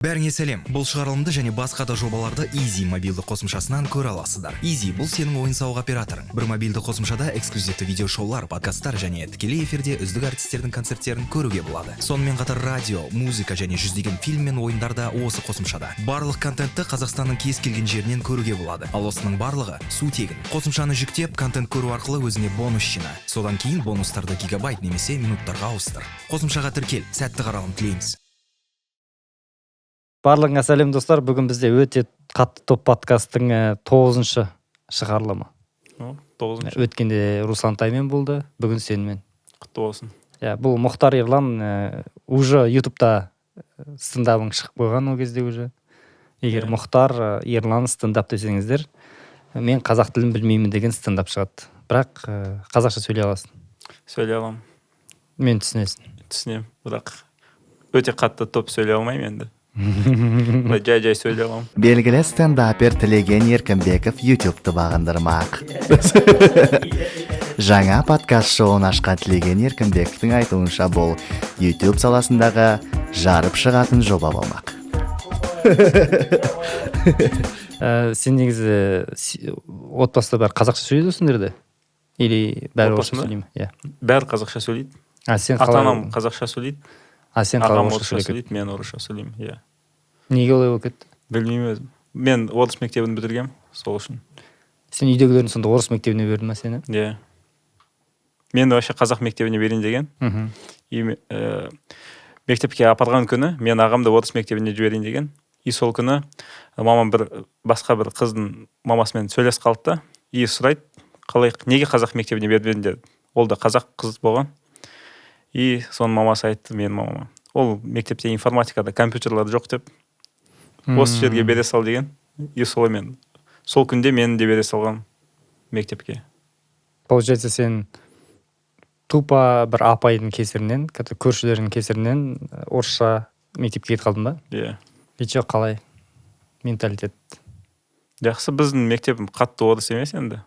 Бәріңе сәлем. Бұл шығарылымды және басқа да жобаларды Easy мобилді қосымшасынан көре аласыздар. Easy бұл сенің ойын-сауық операторың. Бір мобилді қосымшада эксклюзивті видеошоулар, подкасттар және тікелей эфирде үздік артистердің концерттерін көруге болады. Сонымен қатар радио, музыка және жүздеген фильм мен ойындарда осы қосымшада. Барлық контентті Қазақстанның кез келген жерінен көруге болады. Ал осының барлығы су тегін. Қосымшаны жүктеп, контент көру арқылы өзіңе бонус жина. Содан кейін бонустарды гигабайт немесе минуттарға ауыстыр. Қосымшаға тіркел, сәтті қаралым тілейміз. Барлығыңа сәлем достар. Бүгін бізде өте қатты топ подкасттың 9-шы шығарылымы. 9-шы. Өткенде Руслан Таймен болды, бүгін сенімен. Құтты болсын. Бұл Мұхтар Ерлан уже ютубта стендабың шығып қойған ол кезде уже. Егер Мұхтар Ерлан стендап десеңіздер, мен қазақ тілін білмеймін деген стендап шығады. Бірақ қазақша сөйлей аласың. Сөйлей аламын. Мен түсінесің. Түсінем, бірақ өте қатты топ сөйлей алмаймын енді. Жай сөйлей аламын. Белгілі стендапер Тілеген Еркінбеков ютубты бағындырмақ. Жаңа подкаст шоуын ашқан Тілеген Еркінбековтің айтуынша бұл YouTube саласындағы жарып шығатын жоба болмақ. Сен негізі отбасында бәрі қазақша сөйлейсіңдер де? Или бәрі орысша сөйлейді? Бәрі қазақша сөйлейді. Ата-анам қазақша сөйлейді. Сен ағам орысша сөйлейді, мен орысша сөйлеймін. Неге олай болып кетті? Білмеймін өзім. Мен орыс мектебін бітіргем, сол үшін. Сен үйдегілерін сонда орыс мектебіне берді ма сені? Мен вообще қазақ мектебіне берейін деген. Мектепке апарған күні мен ағамды орыс мектебіне жіберейін деген. И сол күні мамам басқа бір қыздың мамасымен сөйлес қалды да, и сұрайды, неге қазақ мектебіне бердің деді. Ол да қазақ қыз болған. И соның мамасы айтты мен мамама. Ол мектепте информатикада компьютерлар жоқ деп, осы жерге бере сал деген. И сол күнде мені де бере салған мектепке. Получается, сен тупо бір апайдың кесірінен, көршілердің кесірінен орысша мектепке кетіп қалдың ба? Ече қалай? Менталитет. Жақсы, біздің мектеп қатты орыс емес енді.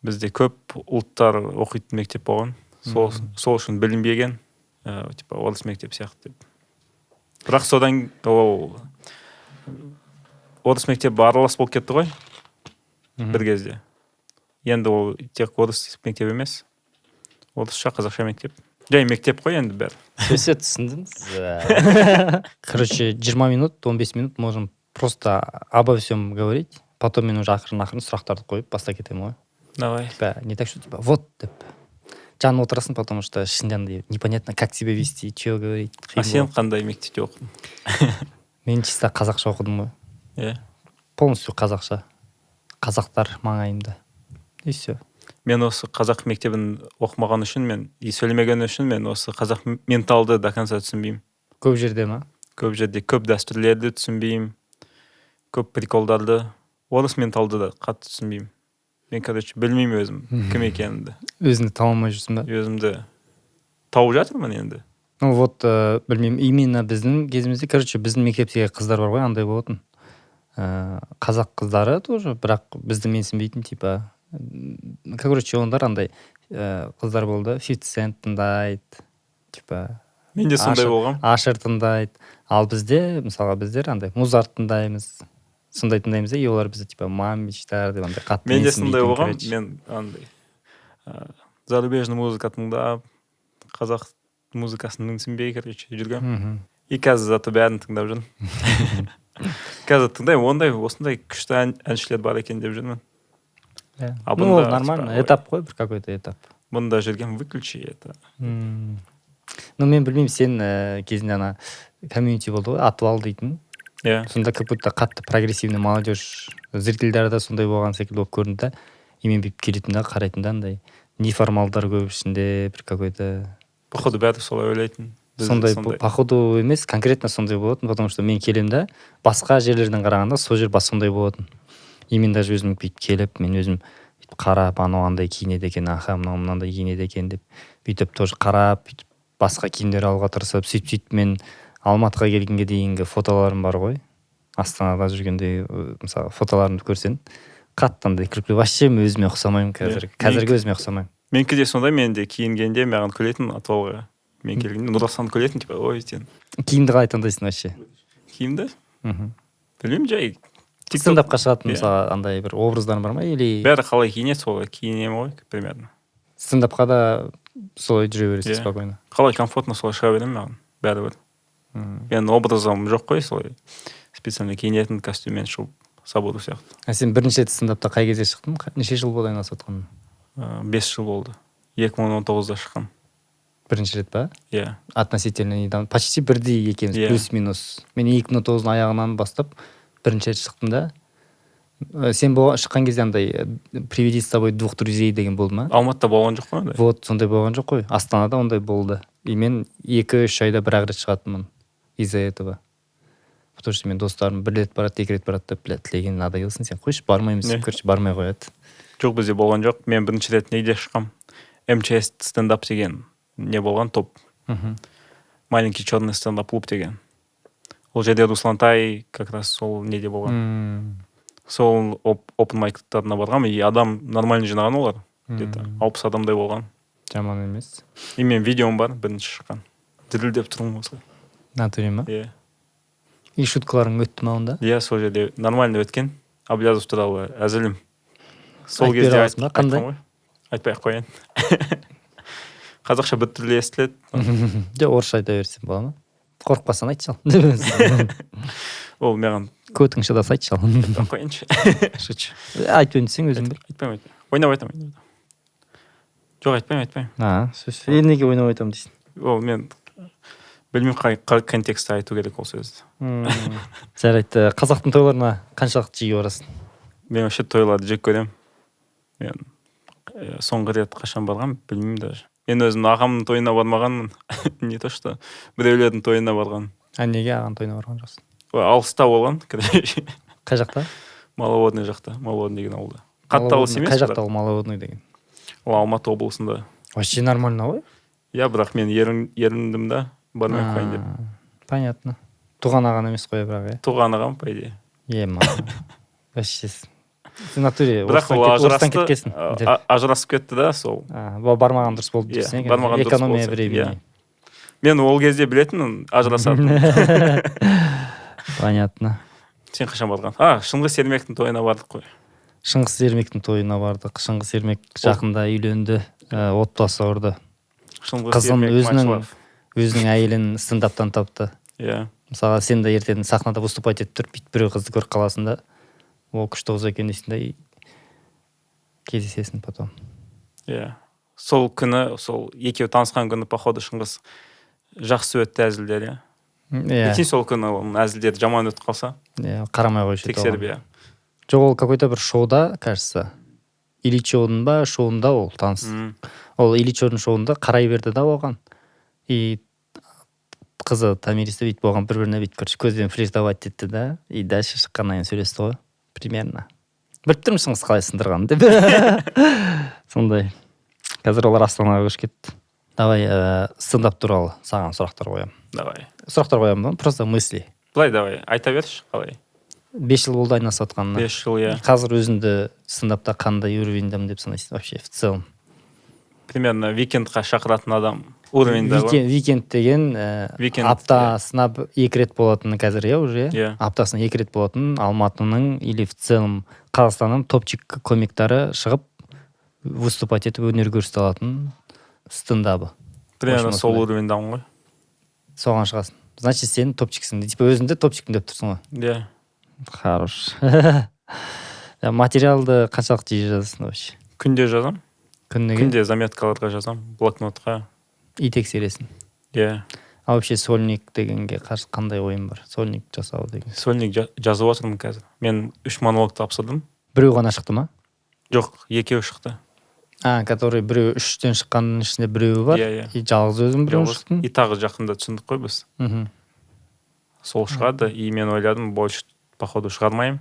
Бізде көп ұлттар оқитын мектеп болған. Сол үшін білінбеген, орыс мектеп сияқты деп. Бірақ содан орыс мектеп аралас болып кетті ғой бір кезде. Енді ол тек орыс мектеп емес, орысша қазақша мектеп. Жай мектеп қой енді бәрі. Сөзсе түсіндіңіз. Короче, 20 минут, 15 минут можем просто обо всем говорить. Потом мен уже ақырын сұрақтарды қойып баста кетемін ғой. Давай. Не так, что вот деп. Жанып отырасың, потому что ішінде непонятно, как себя вести, что говорить. Сен қандай мектепте оқыдың? Мен чисто қазақша оқыдым ғой. Полностью қазақша. Қазақтар маңайымда. И все. Мен осы қазақ мектебін оқымаған үшін, сөйлемеген үшін мен осы қазақ менталды до конца түсінбеймін. Көп жерде ма? Көп жерде көп дәстүрлерді түсінбеймін. Көп приколдарды. Орыс менталды да қатты түсінбеймін. Мен, білмеймін өзім кім екенімді. Өзіңді таба алмай жүрсің ба? Өзімді тауып жатырмын енді. Білмеймін, именно біздің кезімізде, біздің мектептегі қыздар бар ғой, андай болатын. Қазақ қыздары тоже, бірақ бізді менсінбейтін, олар андай қыздар болды, 50 Cent тыңдайды, мен де сондай болғам. Ашер тыңдайды. Ал бізде, мысалға біздер андай Музарт тыңдаймыз. Сондай тыңдаймыз, и олар бізді мамичтар деп андай қатты менсінбейтін. Мен де сондай болғам. Мен андай зарубежный музыка тыңдап, қазақ музыкасын менсінбей жүргем. И қазір заты бәрін тыңдап жүрмін. Қазір тыңдаймын, осындай күшті әншілер бар екен деп жүрмін. Ну, нормально, этап қой, бір какой-то этап. Бұнда жүргем, выключи это. Ну, мен білмеймін, сен кезінде комьюнити болды ғой, атвал дейтін. Сонда как будто қатты прогрессивный молодежь зрительдерде сондай болған секілді болып көрінді да, и мен бүйтіп келетін да, қарайтын да, андай неформалдар көп ішінде, бір какой-то... Походу бәрі солай ойлайтын. Сондай, походу емес, конкретно сондай болатын, потому что мен келем да, басқа жерлерден қарағанда сол жер сондай болатын. И мен даже өзім бүйтіп келіп, мен өзім қарап, анау андай киінеді екен, мынау мынандай киінеді екен деп, бүйтіп тоже қарап, басқа киімдер алуға тырысып, сөйтіп мен Алматыға келгенге дейінгі фотоларым бар ғой. Астанада жүргенде, мысалы, фотоларымды көрсең, қаттандай күлкі. Вообще өзіме ұқсамаймын қазіргі өзіме ұқсамаймын. Менікі де сондай, мен де киінгенде маған күлетін атвалға. Мен келгенде Нұрасан күлетін, ой сен. Киімді қалай таңдайсың вообще? Киімді? білмеймін, жай стендапқа шығатын Иә. мысалы андай бір образдар бар ма или бәрі қалай киінеді солай киінемін ғой примерно. стендапқа да солай жүре бересіз Иә. спокойно. Қалай комфортно солай шыға беремін маған бәрібір. Менің образым жоқ қой солай специально киінетін костюммен шығып сабуду сияқты. Сен бірінші рет стендапта қай кезде шықтың? Неше жыл болды айналысып отқаның? 5 жыл болды. 2019-да шыққан. Бірінші рет па? Иә. Относительно недавно. Почти бірдей екенбіз, Иә. плюс-минус. Мен 2019-ның аяғынан бастап бірінші рет шықтым да. Сен шыққан кезде андай приведи с собой 2 друзей деген болды ма? Алматыда болған жоқ қой ондай. Вот, сондай болған жоқ қой. Астанада ондай болды. И мен 2-3 айда бір-ақ рет шығатынмын из-за этого. Потому что мен достарым 1 рет барады, 2 рет барады деп, блядь, тілеген надоелсің сен. Қойшы, бармаймыз деп, короче, бармай қояды. Жоқ, бізде болған жоқ. Мен бірінші рет неде шыққам. МЧС стендап деген не болған топ. Маленький черный стендап клуб деген. Ол жерде Руслантай как раз сол неде болған. Сол open майктарына барғам, и адам нормально жинаған олар. Где-то 60 адамдай болған. Жаман емес. И мен видеом бар, бірінші шыққан. Дірілдеп тұрмын осылай. Натуре ма? Иә. И шуткаларың өтті ма онда? Иә, сол жерде нормально өткен. Аблязов туралы әзілім. Сол Айтып кезде бере аласың ба? Қандай? айтқам ғой. Айтпай-ақ қояйын. Қазақша бір түрлі естіледі. Жоқ, орысша айта берсең бола ма? Қорықпасаң айтшы ал. Ол маған Көтің шыдаса айтшы ал. айтпай қояйыншы. Шучу. Айтпайын десең өзің біл. Айтпаймын. Ойнап айтамын. Жоқ, айтпаймын. Сөз. Неге ойнап айтамын дейсің? Ол мен білмеймін қай контекстте айту керек ол сөзді. Жарайды. Қазақтың тойларына қаншалықты жиі барасың? Мен вообще тойларды жек көремін. Мен соңғы рет қашан барғам білмеймін даже. Мен өзім ағамның тойына бармағанмын. Не то что біреулердің тойына барған. Неге ағаның тойына барған жоқсың? Алыста болған. Қай жақта? Маловодный жақта. Маловодный деген ауылда. Қатты алыс емес. Қай жақта ол Маловодный деген? Ол Алматы облысында. Вообще нормально ғой? Иә, бірақ мен еріндім да бармай қойын деп. Понятно. Туған ағаң емес қой бірақ, иә? Туған ағам, по идее. Вообще сен натуре бірақ ол орыстан кеткесін. ажырасып кетті да сол. Бармаған дұрыс болды дейсің. Бармаған дұрыс Экономия болса. времени. Мен ол кезде білетінмін ажырасатын. Понятно. Сен қашан барған? Шыңғыс Ермектің тойына бардық қой. Шыңғыс Ермектің тойына бардық. Шыңғыс Ермек жақында үйленді, отбасы құрды. Қызын өзінің әйелін стендаптан тапты. Иә. Мысалы, сен де ертең сахнада выступать етіп тұрып, бүйтіп біреу қызды көріп қаласың да, ол күшті қыз екен дейсің да, кездесесің потом. Иә. Сол күні, сол екеуі танысқан күні, походу, Шыңғыс жақсы өтті әзілдер, иә. Ертең сол күні оның әзілдері жаман өтіп қалса, қарамай қойшы. тексеріп, иә. Жоқ, ол какой-то бір шоуда, кажется, Ильичевдің ба шоуында ол таныс. Ол Ильичевдің шоуында қарай берді да оған. И қызы Тамириста бүйтіп болған бір-біріне бүйтіп көрші көзбен флиртовать етті да, и дальше шыққаннан кейін сөйлесті ғой. Примерно. Біліп тұрмысыңыз қалай сындырған деп. Сондай. Қазір олар Астанаға көшіп кетті. Давай стендап туралы саған сұрақтар қоямын. Давай. Сұрақтар қоямын ба? Просто мысли. Былай, давай. Айта берші, қалай? 5 жыл болды айналысып жатқанына. 5 жыл, иә. Қазір өзіңді стендапта қандай уровеньдемін деп санайсың вообще в целом? Примерно викендқа шақыратын адам уровеньда ғой. Викенд деген аптасына 2 рет болатын қазір, иә, уже? Иә. Аптасына 2 рет болатын Алматының или в целом Қазақстанның топчик комиктары шығып выступать етіп өнер көрсете алатын стендабы. Примерно сол уровеньдамын ғой. Соған шығасың. Значит, сен топчиксің. Типа өзіңді топчикпін деп тұрсың ғой. Иә. Хорош. Материалды қаншалықты жиі жазасың вообще? Күнде жазам. Күнде заметкаларға жазам, блокнотқа. И тексересің. Иә. А вообще сольник дегенге қарсы қандай ойын бар? Сольник жасау деген. Сольник жазып отырмын қазір. Мен 3 монолог тапсырдым. Біреу ғана шықты ма? Жоқ, екеуі шықты. Который біреу 3-тен шыққанның ішінде біреуі бар. Иә. И жалғыз өзім біреу шықтым. И тағы жақында түсіндік қой біз. Сол шығады. И мен ойладым, больше походу шығармайым.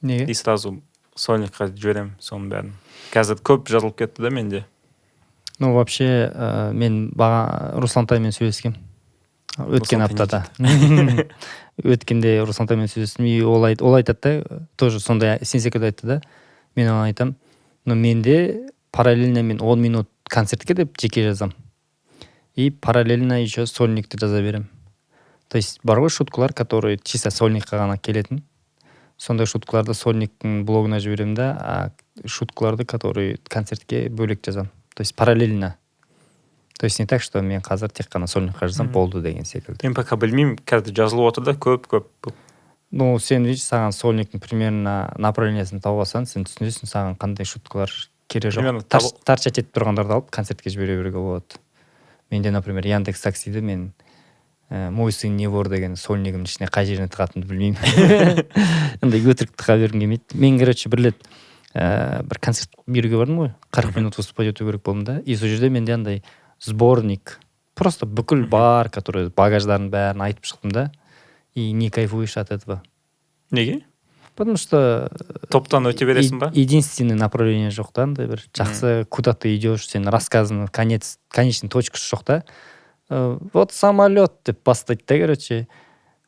Неге? И сразу сольникқа жіберем соның бәрін. Қазір көп жазылып кетті да менде. Ну, вообще, мен Руслантаймен сөйлескем. Өткен аптада. Өткенде Руслантаймен сөйлестім. И ол айтады да, тоже сондай сен секілді айтты да. Мен оған айтам. Но менде параллельно мен 10 минут концертке деп жеке жазам. И параллельно еще сольникті жаза берем. То есть бар ғой шуткалар, которые чисто сольникқа ғана келетін. Сондай шуткаларды сольниктің блогына жіберемін да, а шуткаларды, которые концертке бөлек жазам. То есть параллельно. То есть не так, что мен қазір тек қана сольникқа жазам, болды деген секілді. Мен пока білмеймін, қазір жазылып отыр да, көп. Ну, сен видишь, саған сольниктің примерно направлениясын тауып алсаң, сен түсінесің саған қандай шуткалар керек жоқ. Торчать етіп тұрғандарды алып концертке жібере беруге болады. Менде, например, Яндекс Таксиді мен мой сын не вор деген сольнигімнің ішіне қай жеріне тығатынымды білмеймін. Андай өтірік тыға бергім келмейді. Мен, короче, бір концерт беруге бардым ғой. 40 минут выступать ету керек болдым да. И сол жерде менде андай сборник. Просто бүкіл бар, который багаждарын бәрін айтып шықтым да. И не кайфуешь от этого. Неге? Потому что топтан өте бересің ба? Единственное направление жоқ та, андай бір жақсы куда ты идешь, сен рассказың конечный точкасы жоқ та. Вот самолет деп бастайды да, короче.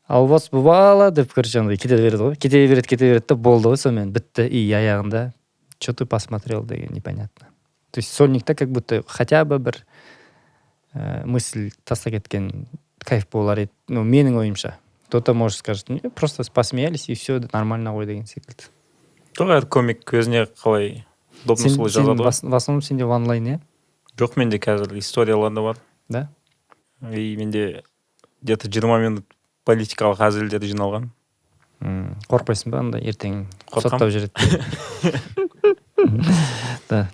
А у вас бывало деп, короче, андай кете береді ғой. Кете береді да, болды ғой, сонымен бітті. И аяғында что ты посмотрел деген непонятно. То есть сольникта как будто хотя бы бір мысль тастап кеткен кайф болар еді. Ну, менің ойымша. Кто-то может скажет, просто посмеялись и все, нормально ғой деген секілді. Жоқ, комик өзіне қалай удобно солай жазады ғой. В основном сенде онлайн, иә? Жоқ, менде қазір историялар да бар. Да? И менде где-то 20 минут политикалық әзілдер жиналған. Қорқпайсың ба, андай ертең соттап жүреді? Да.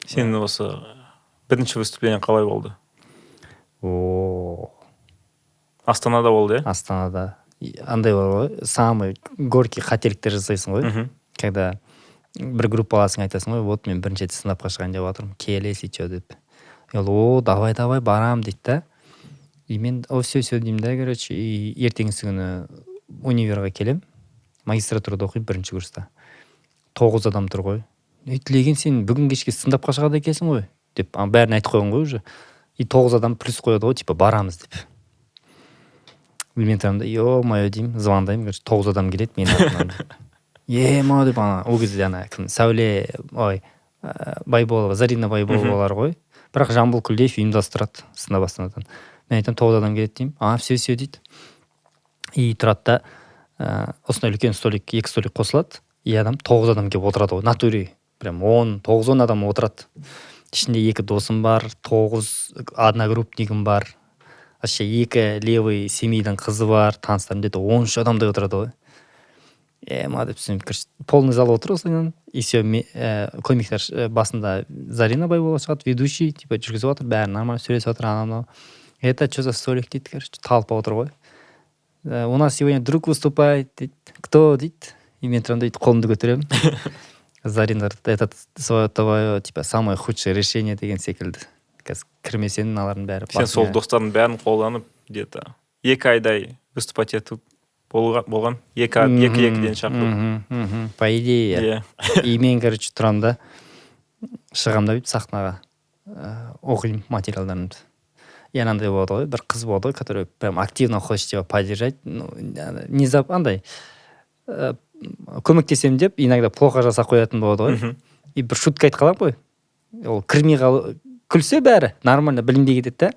Сен осы бірінші выступление қалай болды? Астанада болды, иә? Астанада. Андай бар ғой, самый горький қателіктер жасайсың ғой. Когда бір группа аласың, айтасың ғой, вот мен бірінші рет стендапқа шығайын деп жатырмын, келесі че деп. Давай барам дейді да. И мен все деймін да, короче, и ертеңгісі күні универға келем, магистратурада оқимын бірінші курста. 9 адам тұр ғой. Тілеген сен бүгін кешке стендапқа шығады екенсің ғой деп, бәрін айтып қойған ғой уже. И 9 адам плюс қояды ғой, типа барамыз деп. Мен тұрамын да, ё-моё деймін, звондаймын, короче, 9 адам келеді менің артымнан. Ема деп, ол кезде кім, Сәуле, Байболова, Зарина Байболовалар ғой. Бірақ Жамбыл Күлдеев ұйымдастырады стендап Астанадан. Мен айтам, 9 адам келеді деймін. Все дейді. И тұрады да, осындай үлкен столик, 2 столик қосылады. И адам 9 адам келіп отырады ғой, натуре. Прям 9-10 адам отырады. Ішінде 2 досым бар, 9 одногруппнигім бар. Вообще 2 левый семейдің қызы бар, таныстарым деді 13 адамдай отырады ғой. Ема деп түсініп, полный зал отыр осыдан. И все, комиктер басында Зарина Байболова шығады, ведущий, типа жүргізіп отыр, бәрі нормально сөйлесіп отыр, анау. Это что за столик дейді, короче, толпа отыр ғой. У нас сегодня друг выступает, дейді. Кто дейді? И мен тұрам дейді, қолымды көтеремін. Зарина, это твое, типа, самое худшее решение деген секілді. Қазір кірмесенің алардың бәрі. Сен сол достардың бәрін қолданып, где-то 2 айдай выступать етіп болған. 2-2-ден шақырып. По идее, и мен, короче, тұрам да, шығам да бейт сахнаға, оқимын материалдарымды. И анандай болады ғой, бір қыз болады ғой, который прям активно хочет тебя поддержать. Андай, көмектесем деп, иногда плохо жасап қоятын болады ғой. И бір шутка айтып қалам ғой. Ол кірмей күлсе бәрі нормально білінбей кетеді да.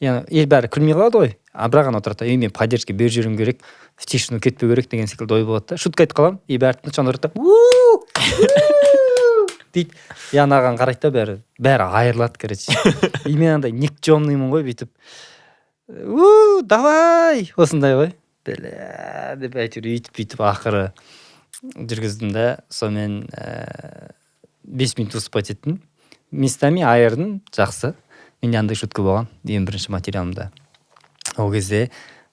Яғни бәрі күлмей қалады ғой. Бірақ ана отырады, мен поддержка беріп жүруім керек, в тишину кетпеу керек деген секілді ой болады да. Шутка айтып қалам, и бәрі тыныш отырады да. Дейді. Анаған қарайды да бәрі айырылады, короче. И мен андай никчемныймын ғой бүйтіп. Давай! Осындай ғой. Деп әйтеуір үйтіп ақыры жүргіздім да, сонымен 5 минут выступать еттім. Местами айырдым, жақсы. Менде андай шутка болған, ең бірінші материалымда. Ол кезде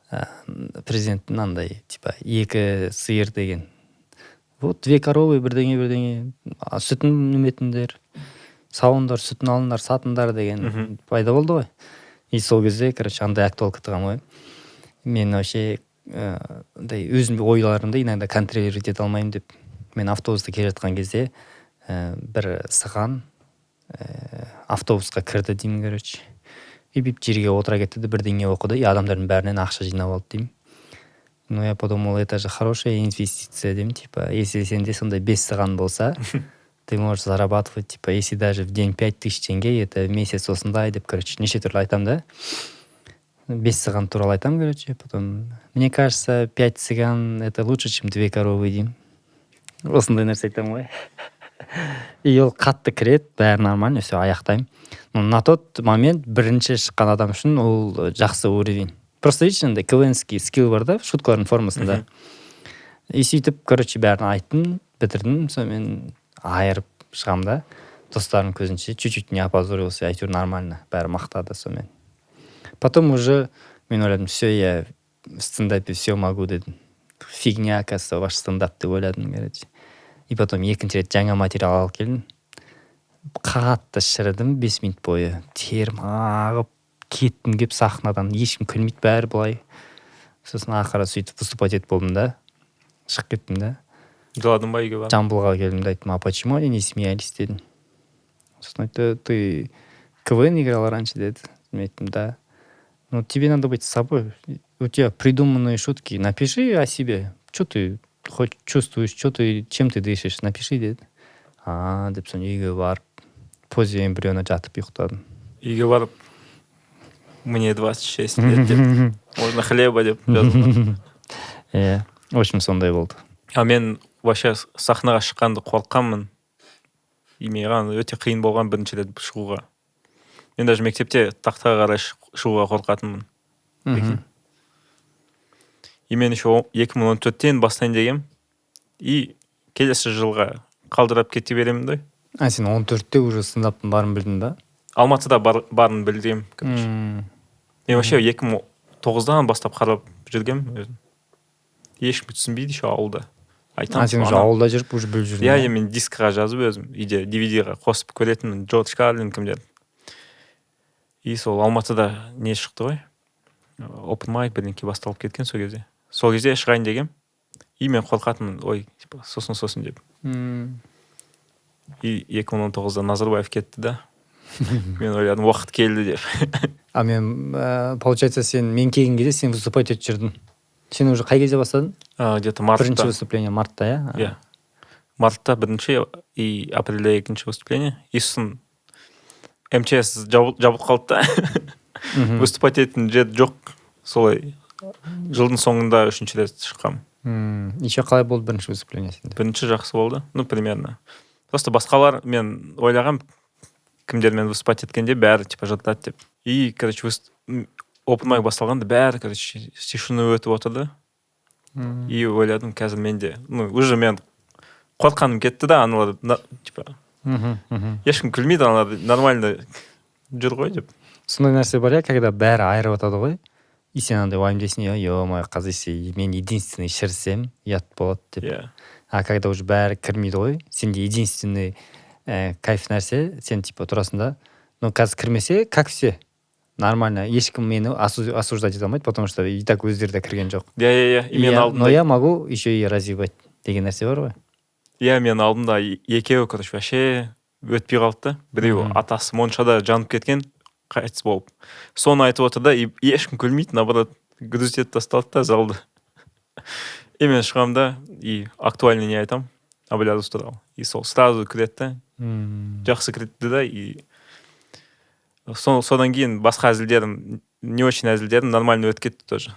президенттің андай, типа, 2 сиыр деген. Вот 2 коровы, бірдеңе, сүтін неметіндер, сауындар, сүтін алындар, сатындар деген пайда болды ғой. И сол кезде, короче, андай актуалка тығам ғой. Мен вообще өзім ойларымды иногда контролировать ете алмаймын деп. Мен автобуста келе жатқан кезде бір сыған автобусқа кірді деймін, короче. И бүйтіп жерге отыра кетті, бірдеңе оқыды, и адамдардың бәрінен ақша жинап алды деймін. Ну, я подумал, это же хорошая инвестиция, деймін, типа, если сенде сондай 5 сыған болса, ты можешь зарабатывать, типа, если даже в день 5000 тенге, это в месяц осындай деп, короче, неше түрлі айтам да. 5 цыган туралы айтам, короче. Потом, мне кажется, 5 цыган это лучше, чем 2 коровы дейм. Осындай нәрсе айтам ғой. И ол қатты кіреді, бәрі нормально, все, аяқтаймын. Но на тот момент бірінші шыққан адам үшін ол жақсы уровень. Просто видишь, андай КВНский скилл бар да, шуткалардың формасында. И сөйтіп, короче, бәрін айттым, бітірдім, сонымен айырып шығам да. Достарым көзінше, чуть-чуть не опозорился, әйтеуір нормально, бәрі мақтады сонымен. Потом уже мен ойладым, все, я в стендапе все могу дедім. Фигня, оказывается, ваш стендап деп ойладым, короче. И потом екінші рет жаңа материал алып келдім. Қатты шірідім 5 минут бойы. Терім ағып, кеттім кеп сахнадан. Ешкім күлмейді, бәрі былай. Сосын ақыры сөйтіп выступать етіп болдым да. Шығып кеттім да. Жыладың ба үйге барып? Жамбылға келдім да айттым, а почему они не смеялись дедім. Сосын айтты, ты КВН играл раньше, деді. Мен айттым, да. Ну, тебе надо быть с собой. У тебя придуманные шутки. Напиши о себе. Что ты хоть чувствуешь, что ты, чем ты дышишь, напиши, деді. Деп соң үйге барып, позе эмбриона жатып ұйықтадым. Үйге барып, мне 26 лет деп, можно хлеба деп жаздым. В общем, сондай болды. А мен вообще сахнаға шыққанды қорққанмын. И маған өте қиын болған бірінші рет шығуға. Мен даже мектепте тақтаға қарай шығуға қорқатынмын. И мен еще 2014-тен бастайын дегем. И келесі жылға қалдырап кете беремін да. А сен 14-те уже стендаптың барын білдің да? Алматыда барын білдім. Мен вообще 2009-дан бастап қарап жүргем. Ешкім түсінбейді еще ауылда. А сен уже ауылда жүріп, уже біліп жүрдің? Иә, мен дискіға жазып өзім, үйде DVD-ға қосып көретінмін, Джордж Карлин кімдер. И сол Алматыда не шықты ғой? Open mic бірдеңке басталып кеткен сол кезде. Сол кезде шығайын дегем. И мен қорқатынмын, ой, сосын деп. И 2019-да Назарбаев кетті да. Мен ойладым, уақыт келді деп. А мен, получается, мен келген кезде сен выступать етіп жүрдің. Сен уже қай кезде бастадың? Где-то мартта. Бірінші выступление мартта, иә? Иә. Мартта бірінші и апрельде екінші выступление. И сосын МЧС жабылып қалды да. Выступать ететін жер жоқ. Солай жылдың соңында үшінші рет шыққам. Еще қалай болды бірінші выступление сенде? Бірінші жақсы болды, ну примерно. Просто басқалар мен ойлағам, кімдермен выступать еткенде бәрі типа жыртады деп. И, короче, open mic басталғанда бәрі, короче, тишина өтіп отырды. И ойладым, қазір менде, ну, уже мен қорқаным кетті да, аналар, типа, ешкім күлмейді, аналар нормально жүр ғой деп. Сондай нәрсе бар, когда бәрі айырып атады ғой. И сен андай уайымдайсың, ё-моё, қазір если мен единственный шірсем, ұят болады деп. А когда уже бәрі кірмейді ғой, сенде единственный кайф нәрсе, сен типа тұрасың да, но қазір кірмесе, как все, нормально, ешкім мені осуждать ете алмайды, потому что и так өздері де кірген жоқ. Но я могу еще и развивать деген нәрсе бар ғой. Иә, мен алдымда екеуі, короче, вообще өтпей қалды да. Біреу атасы моншада жанып кеткен, қайтыс болып. Соны айтып отыр да, ешкім күлмейді, наоборот, грузить етіп тасталды да залды. И мен шығам да, и актуальный не айтам, Абылязов туралы. И сол сразу кіреді да, жақсы кіреді да, и содан кейін басқа әзілдерім, не очень әзілдерім нормально өтіп кетті тоже.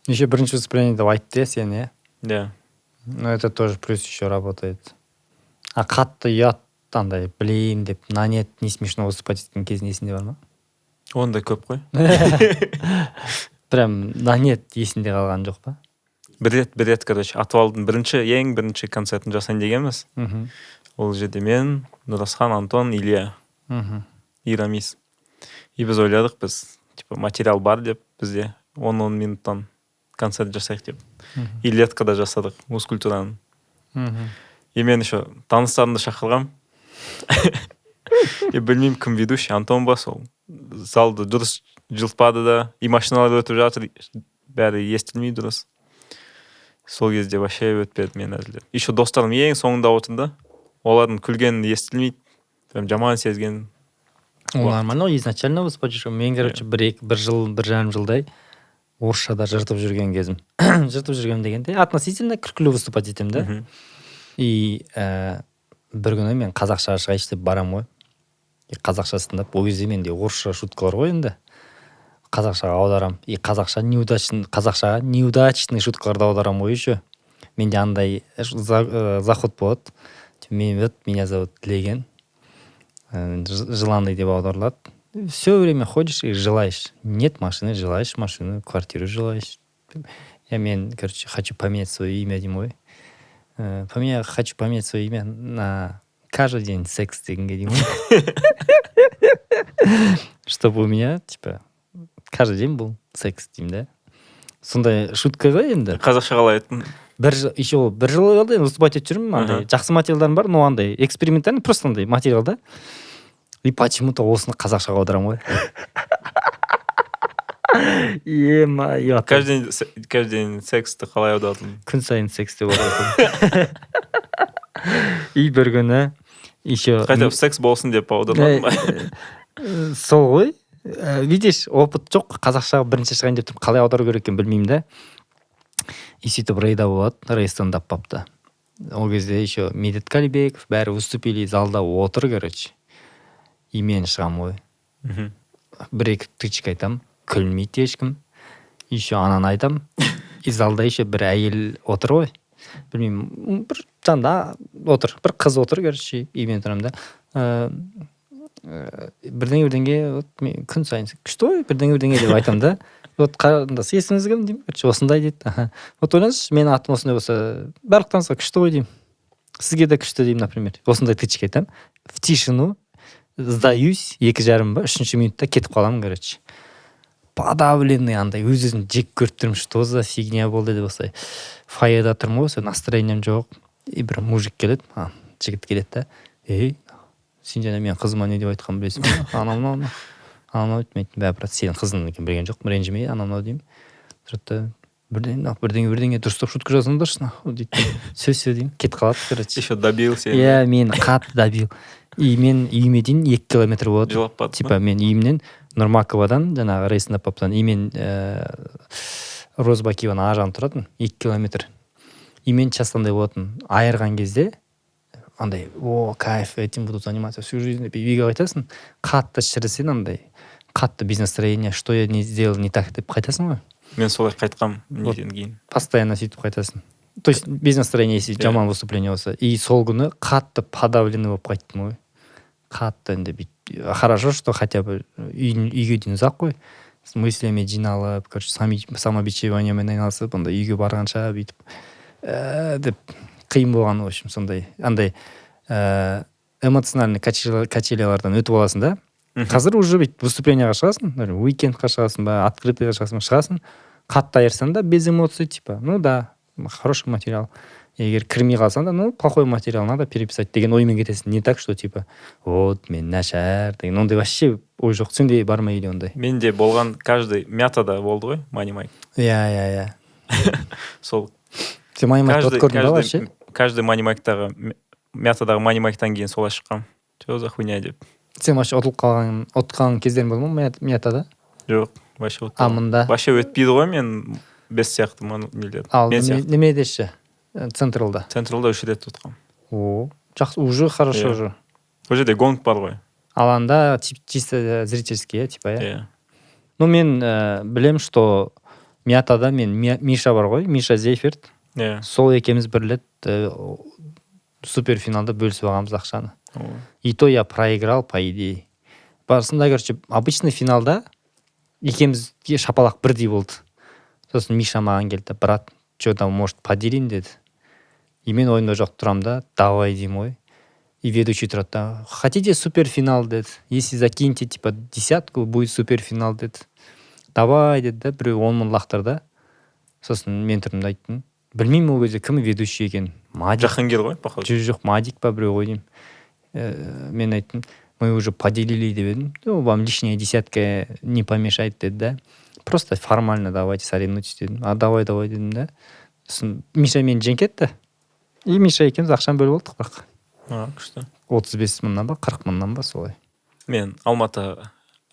Еще бірінші выступление деп айтты сен, иә? Да. Но это тоже плюс еще работает. А қатты ұят, андай, білейін деп, на нет, не смешно выступать еткен кезің есінде бар ма? Онда көп қой. Прям на нет есінде қалған жоқ па? Бір рет, короче, Атвалдың ең бірінші концертін жасайын дегенбіз. Ол жерде мен, Нұрасхан, Антон, Илья и Рамис. И біз ойладық, біз типа материал бар деп бізде 10 минуттан концерт жасайық деп. И леткада жасадық мускультураның. И мен еще таныстарымды шақырғам. И білмеймін кім ведущий, Антон ба сол. Залды дұрыс жылпады да, и машиналар өтіп жатыр, бәрі естілмей дұрыс. Сол кезде вообще өтпеді мен әзілдеп. Еще достарым ең соңында отырды. Олардың күлгенін естілмейді. Прям жаман сезген. Ол нормально, изначально выступать. Мен, короче, бір жарым жылдай орысшада жыртып жүрген кезім. Жыртып жүрген дегенде относительно күлкілі выступать етем да. И бір күні мен қазақша шығайыншы деп барам ғой. Қазақша стендап, ол кезде менде орысша шуткалар ғой енді. қазақшаға аударам. И қазақшаға неудачный шуткаларды аударам ғой еще. Менде андай заход болады. Меня зовут Тлеген. Желанный деп аударылады. Все время ходишь и желаешь. Нет машины, желаешь машину, квартиру желаешь. Мен, короче, хочу поменять свое имя, деймін ғой. Хочу поменять свое имя на каждый день секс дегенге деймін ғой. Чтобы у меня, типа, каждый день был секс деймін да. Сондай шутка ғой енді. Қазақша қалай айттың? Бір жыл қалды выступать етіп жүрмін, андай жақсы материалдарым бар, но андай экспериментальный просто андай материал да. И почему-то осыны қазақшаға аударамын ғой. Е-мое. Каждый день сексті қалай аударатың? Күн сайын секс деп аударатым. И бір күні еще... Хотя секс болсын деп аударатың ба? Сол ғой. Видишь, опыт жоқ. Қазақшаға бірінші шығайын деп тұрып, қалай аудару керек екенін білмеймін да. И сөйтіп рейда болады, рей стендап бапты. Ол кезде еще Медет Калибеков, бәрі выступили, залда отыр, короче. И мен шығам ғой. Бір-екі тычка айтам, күлмейді ешкім. Еще ананы айтам. И залда еще бір әйел отыр ғой. Білмеймін, бір жанда отыр, бір қыз отыр, короче. И мен тұрам да. Бірдеңе, күн сайын күшті ғой, бірдеңе деп айтам да. Вот қарындас, есіңіз кім деймін, осындай дейді. Вот ойлаңызшы, менің атым осындай болса, барлықтарыңызға күшті ғой деймін. Сізге де күшті деймін, например. Осындай тычка айтам. В тишину сдаюсь, 2,5 ба, 3 минутта кетіп қаламын, короче. Подавленный андай, өз-өзін жек көріп тұрмын, что за фигня болды деп осылай. Фойеда тұрмын ғой, настроением жоқ. И бір мужик келеді, жігіт келеді да. Сен жаңа мен қызыма не деп айтқан білесің бе? Анау өтмейді. Брат, сенің қызың екен білген жоқ, ренжімей, анау деймін. Тұрады, бірдеңе дұрыстап шутка жазыңдаршы, дейді. Сөз деймін, кетіп қалады, короче. Еще добил сені. Иә, мен қатты добил. И мен үйіме дейін 2 километр болады. Жылап бады. Типа мен үйімнен Нұрмаковадан, жаңағы рейсында паптан, и мен Розбакиваның ар жағында тұратын 2 километр. И мен частандай болатын. Айырған кезде андай, кайф, этим буду заниматься всю жизнь деп үйге қайтасың. Қатты шірісен андай, қатты без настроения, что я не сделал не так деп қайтасың ғой. Мен солай қайтқам неден кейін. Постоянно сөйтіп қайтасың. То есть без настроения, если жаман выступление болса. И сол күні қатты подавленный болып қайттым ғой. Қатты енді бүйтіп. Хорошо, что хотя бы үйге дейін ұзақ қой. С мыслями жиналып, короче, самобичеваниемен айналысып, онда үйге барғанша бүйтіп деп қиын болған, в общем, сондай. Андай эмоциональный качелялардан өтіп аласың да. Қазір уже бүйтіп выступлениеға шығасың, уикендқа шығасың ба, открытыйға шығасың, қатты айырсаң да без эмоций, типа, ну да, хороший материал. Егер кірмей қалсаң да, ну, плохой материал, надо переписать деген оймен кетесің. Не так, что, типа, вот, мен нашар, деген, ондай вообще ой жоқ. Сенде бар ма или ондай? Менде болған каждый мятада болды ғой, Манимайк. Иә. Сол. Сен Манимайкты көрдің ба вообще? Каждый Манимайктағы, мятадағы Манимайктан кейін солай шыққам. Что за хуйня деп. Сен вообще отқан кездерің болды ма мятада? Жоқ, вообще А мында? Вообще өтпейді ғой, мен без сияқты нелер. Ал немеде ше? Централда? Централда 3 рет тұтқам. Жақсы, уже хорошо уже. Ол жерде гонг бар ғой. Аланда чисто зрительский, типа, иә? Ну, мен білем, что мятада мен Миша бар ғой, Миша Зейферт. Сол екеміз бір рет суперфиналда бөлісіп алғанбыз ақшаны. И то я проиграл, по идее. Барысында, короче, обычный финалда екемізге шапалақ бірдей болды. Сосын Миша маған келді, брат, что там, может, поделим, деді. И мен ойында жоқ тұрам да, давай деймін ғой. И ведущий тұрады да, хотите суперфинал, деді. Если закиньте, типа, 10, будет суперфинал, деді. Давай, деді да, біреу 10 мың лақтыр да. Сосын мен тұрмын да айттым. Білмеймін ол кезде кім ведущий екен. Жахангир ғой, походу. Жоқ, Мадик па біреу ғой деймін. Мен айттым, мы уже поделили деп едім. Вам лишняя 10 не помешает, деді да. Просто формально давайте соревнуйтесь дедім. Давай дедім да. Сосын Миша мені жеңкетті. И Миша екеуміз ақшаны бөліп алдық бірақ. Күшті. 35 мыңнан ба, 40 мыңнан ба солай. Мен Алматы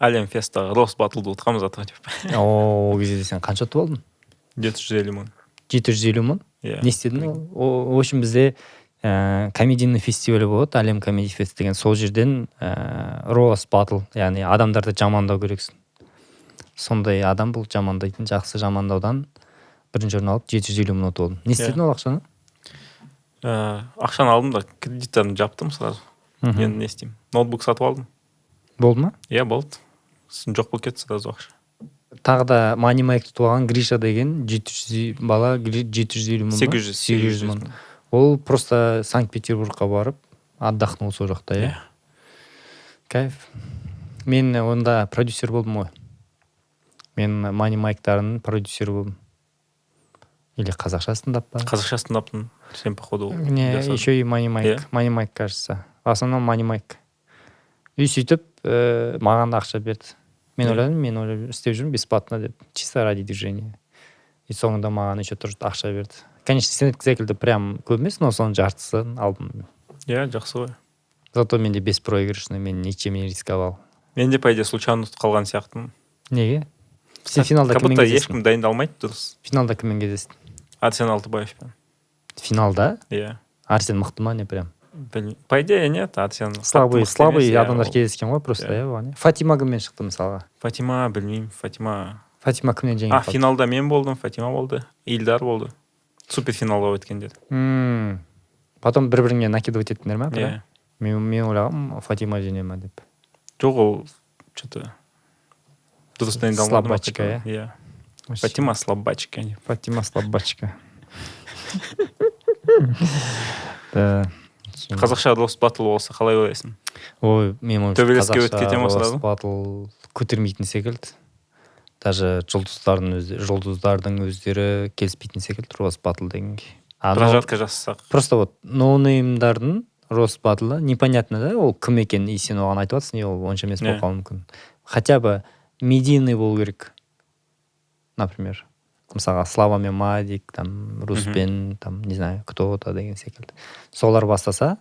Әлем фестаға Рост батлды ұтқамыз ата деп. О кезде сен қанша ұтып алдың? 750 мың. 750 мың? Не істедің? В общем, бізде комедийный фестивалі болады, Әлем комедий фест деген. Сол жерден Рост батл, яғни адамдарды жамандау керексің. сондай адам бұл жамандайтын, жақсы жамандаудан бірінші орын алып 750 мың ұтып алдым. Не істедің ол ақшаны? Ақшаны алдым да кредиттарын жаптым сразу. Енді не істеймін? Ноутбук сатып алдым. Болды ма? Иә, болды. Жоқ болып кетті сразу ақша. Тағы да Money тұтып алған Гриша деген 700 бала 750 мың ба? 800 мың. Ол просто Санкт-Петербургқа барып отдохнул сол жақта, иә? Кайф. Мен онда продюсер болдым ғой. Мен Money продюсері болдым. Или қазақша стендап па? Қазақша стендаптың сен походу. Не, еще и Money кажется. В основном Money. И сөйтіп маған да ақша берді. Мен ойлап істеп жүрмін бесплатно деп, чисто ради движения. И соңында маған еще тоже ақша берді. Конечно, сендердікі секілді прям көп емес, но соның жартысын алдым. Иә, жақсы ғой. Зато менде беспроигрышный, мен ничем не рисковал. Мен де по идее случайно ұтып қалған сияқтымын. Неге? Сен финалда кіммен кездестің? Как будто кездестің? ешкім дайындалмайды дұрыс. Финалда кіммен кездестің? Арсен Алтыбаевпен. Финалда? Иә. Арсен мықты ма не прям? По идее нет, Арсен слабый адамдар кездескен ғой просто, иә оған. Фатима кіммен шықты мысалға? Фатима, білмеймін, Фатима кімнен жеңіп қалды? Финалда мен болдым, Фатима болды, Илдар болды. Суперфиналға өткендер. Потом бір-біріңе накидывать еттіңдер ма? Иә. Мен ойлағам Фатима жеңе ма деп. Жоқ, ол что-то дұрыс дайындалмады. Слабачка, иә. Фатима слабачка. Фатима слабачка. Қазақша рост батл болса қалай ойлайсың? Ой, мен ойымша төбелеске өтіп кете ма сразу? рост батл көтермейтін секілді. Даже жұлдыздардың өздері келіспейтін секілді рост батл дегенге. Прожатка жасасақ. Просто вот ноунеймдардың рост батлы непонятно, да? Ол кім екен, и сен оған айтып жатсың, ол онша емес болып қалуы мүмкін. Хотя бы медийный болу керек. Например, мысалға Слава мен Мадик, там, Руспен, там, не знаю, кто-то деген секілді. Солар бастаса,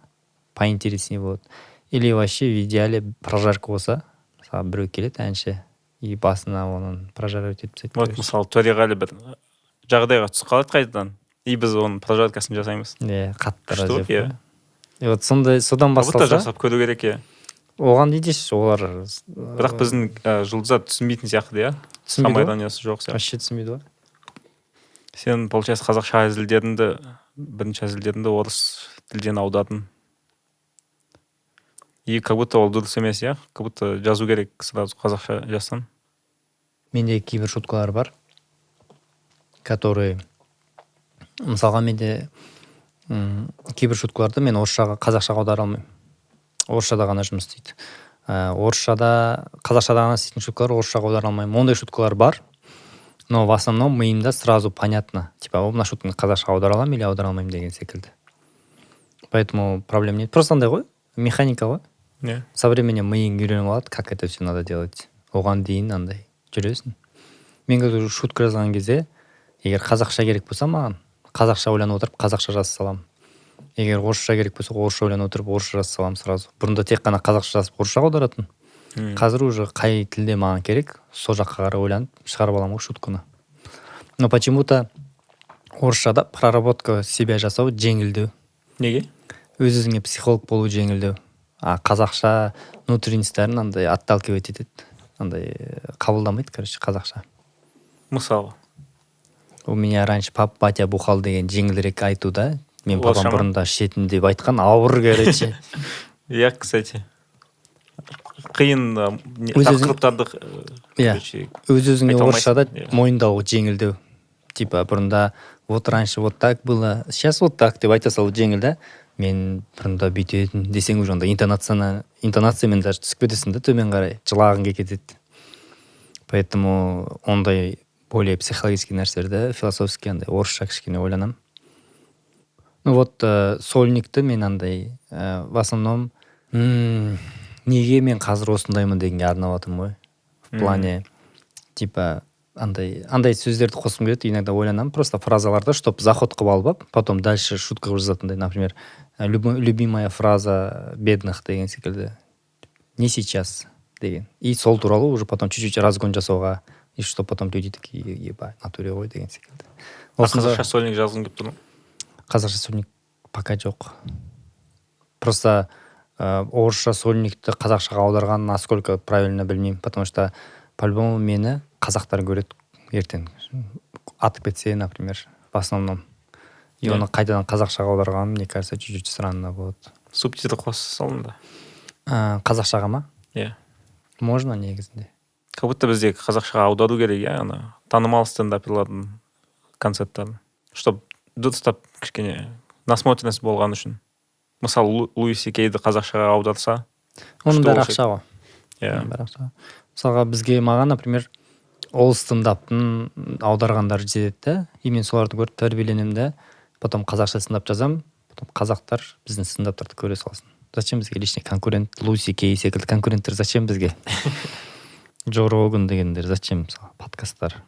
поинтереснее болады. Или вообще в идеале прожарка болса, мысалға біреу келеді әнші, и басына оның прожарывать етіп сөйтіп. Вот, мысалы, Төреғали бір жағдайға түсіп қалады қайтадан, и біз оның прожаркасын жасаймыз. Иә, қатты разеп. И вот содан басталса... Бұтта жасап көру керек, иә. Оған дейдеш, олар... Бірақ біздің жұлдыздар түсінбейтін сияқты, иә? Самайрониясы жоқ сияқты. Вообще түсінбейді ғой. Сен, получается, қазақша әзілдеріңді, бірінші әзілдеріңді орыс тілден аудардың. И как будто ол дұрыс емес, иә? Как будто жазу керек сразу қазақша жазсан. Менде кейбір шуткалар бар, которые... Мысалға менде кейбір шуткаларды мен қазақшаға аудара алмаймын. Орысшада ғана жұмыс істейді. Қазақшада ғана істейтін шуткалар орысшаға аудара алмаймын. Ондай шуткалар бар, но в основном миымда сразу понятно. Типа, мына шутканы қазақшаға аудара аламын или аудара алмаймын деген секілді. Поэтому проблем нет. Просто андай ғой, механика ғой. Yeah. Со временем миың үйреніп алады, как это все надо делать. Оған дейін андай жүресің. Мен қазір шутка жазған кезде, егер қазақша керек болса маған, қазақша ойланып отырып, қазақша жаза саламын. Егер орысша керек болса, орысша ойланып отырып, орысша жаза саламын сразу. Бұрында тек қана қазақша жазып, орысша аударатын. Қазір уже қай тілде маған керек, сол жаққа қарай ойланып, шығарып аламын ғой шутканы. Но почему-то орысшада проработка себя жасау жеңілдеу. Неге? Өз-өзіңе психолог болу жеңілдеу. Қазақша внутренностьтарын андай отталкивать етеді. Андай қабылдамайды, короче, қазақша. Мысалы? У меня раньше папа батя бухал деген жеңілірек айту да. Мен папам бұрында ішетін деп айтқан ауыр, короче. Иә, кстати. Қиын тақырыптарды... Өз-өзіңе орысшада мойындау жеңілдеу. Типа бұрында вот раньше вот так было, сейчас вот так деп айта салу жеңіл да. Мен бұрында бүйтетін десең уже онда интонациямен даже түсіп кетесің да төмен қарай, жылағың кетеді. Поэтому ондай более психологический нәрселерді, философский андай орысша кішкене ойланам. Ну вот сольникті мен андай в основном неге мен қазір осындаймын дегенге арнап жатырмын ғой. В плане типа андай сөздерді қосқым келеді, иногда ойланам, просто фразаларды, чтобы заход қылып алып, потом дальше шутка жазатындай, например, любимая фраза бедных деген секілді. Не сейчас деген. И сол туралы уже потом чуть-чуть разгон жасауға, и что потом люди такие, ебать, натуре ғой деген секілді. Қазақша сольник жазғың келіп тұр ма? Қазақша сольник пока жоқ. Просто орысша сольникті қазақшаға аударған насколько правильно білмеймін, потому что по-любому мені қазақтар көреді ертең атып кетсе, например, в основном. И оны қайтадан қазақшаға аударғаным, мне кажется, чуть-чуть странно болады. Субтитр қоса салынды. Қазақшаға ма? Иә. Можно негізінде. Как будто бізде қазақшаға аудару керек, ана танымал стендаперлардың концерттарын, чтобы дұрыстап кішкене насмотренность болған үшін. Мысалы, Луи Си-Кейді қазақшаға аударса, оның бәрі ақша ғой. Иә. Мысалға бізге маған, например, ол стендаптың аударғандар жетеді да, и мен соларды көріп тәрбиеленемін да, потом қазақша стендап жазамын, потом қазақтар біздің стендаптарды көре салсын. Зачем бізге лишний конкурент, Луси Кей секілді конкуренттер зачем бізге? Джо Роган дегендер зачем, мысалы, подкасттар.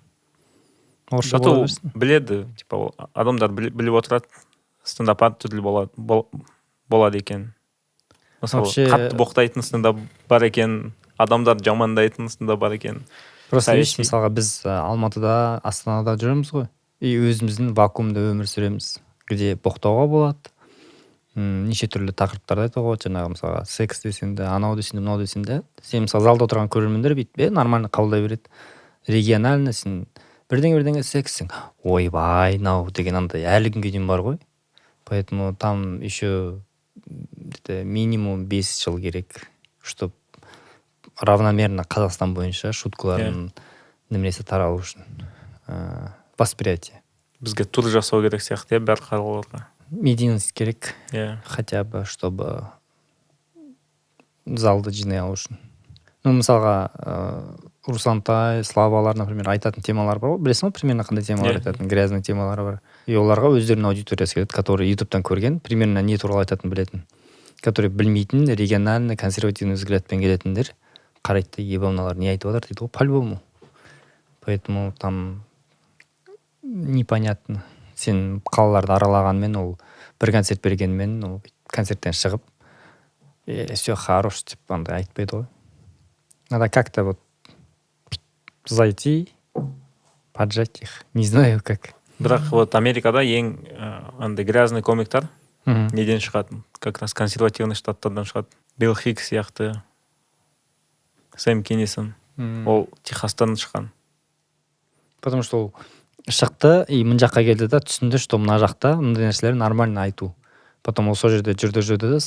Орысша бола берсін. Біледі, типа, адамдар біліп отырады, стендап түрлі болады екен. Мысалы, қатты боқтайтын стендап бар екен, адамдар жамандайтын стендап бар екен. Просто мысалға біз Алматыда, Астанада жүреміз ғой. И өзіміздің вакуумда өмір сүреміз. Где боқтауға болады. Неше түрлі тақырыптарды айтуға болады. Жаңағы мысалға секс десең де, анау десең де, мынау десең де. Сен мысалы залда отырған көрермендер бүйтіп нормально қабылдай береді. Регионально сен бірдеңе сексің. Ойбай, нау деген андай әлі күнге дейін бар ғой. Поэтому там еще минимум 5 жыл керек, чтобы равномерно Қазақстан бойынша шуткалардың немесе таралу үшін восприятие. Бізге тур жасау керек сияқты, бәр қалаларға. Медийность керек, хотя бы, чтобы залды жинай алу үшін. Мысалға, Русантай, Славалар, например, айтатын темалар бар ғой. Білесің ғой, примерно қандай темалар айтатын, грязный темалар бар. И оларға өздерінің аудиториясы келеді, которые ютубтан көрген, примерно не туралы айтатын білетін. Которые білмейтін, региональный, консервативный взглядпен келетіндер қарайды, ебамналар не айтып отыр дейді ғой, по-любому. Поэтому там непонятно. Сен қалаларды аралағанмен, ол бір концерт бергенмен, ол концерттен шығып, все хорош деп андай айтпайды ғой. Надо как-то вот зайти, поджать их. Не знаю как. Бірақ вот Америкада ең андай грязный комиктар неден шығады? Как раз консервативный штаттардан шығады. Билл Хикс сияқты, Сэм Киннисон. Ол Техастан шыққан. Потому что ол шықты, и мына жаққа келді да, түсінді, что мына жақта мындай нәрселер нормально айту. Потом ол сол жерде жүрді,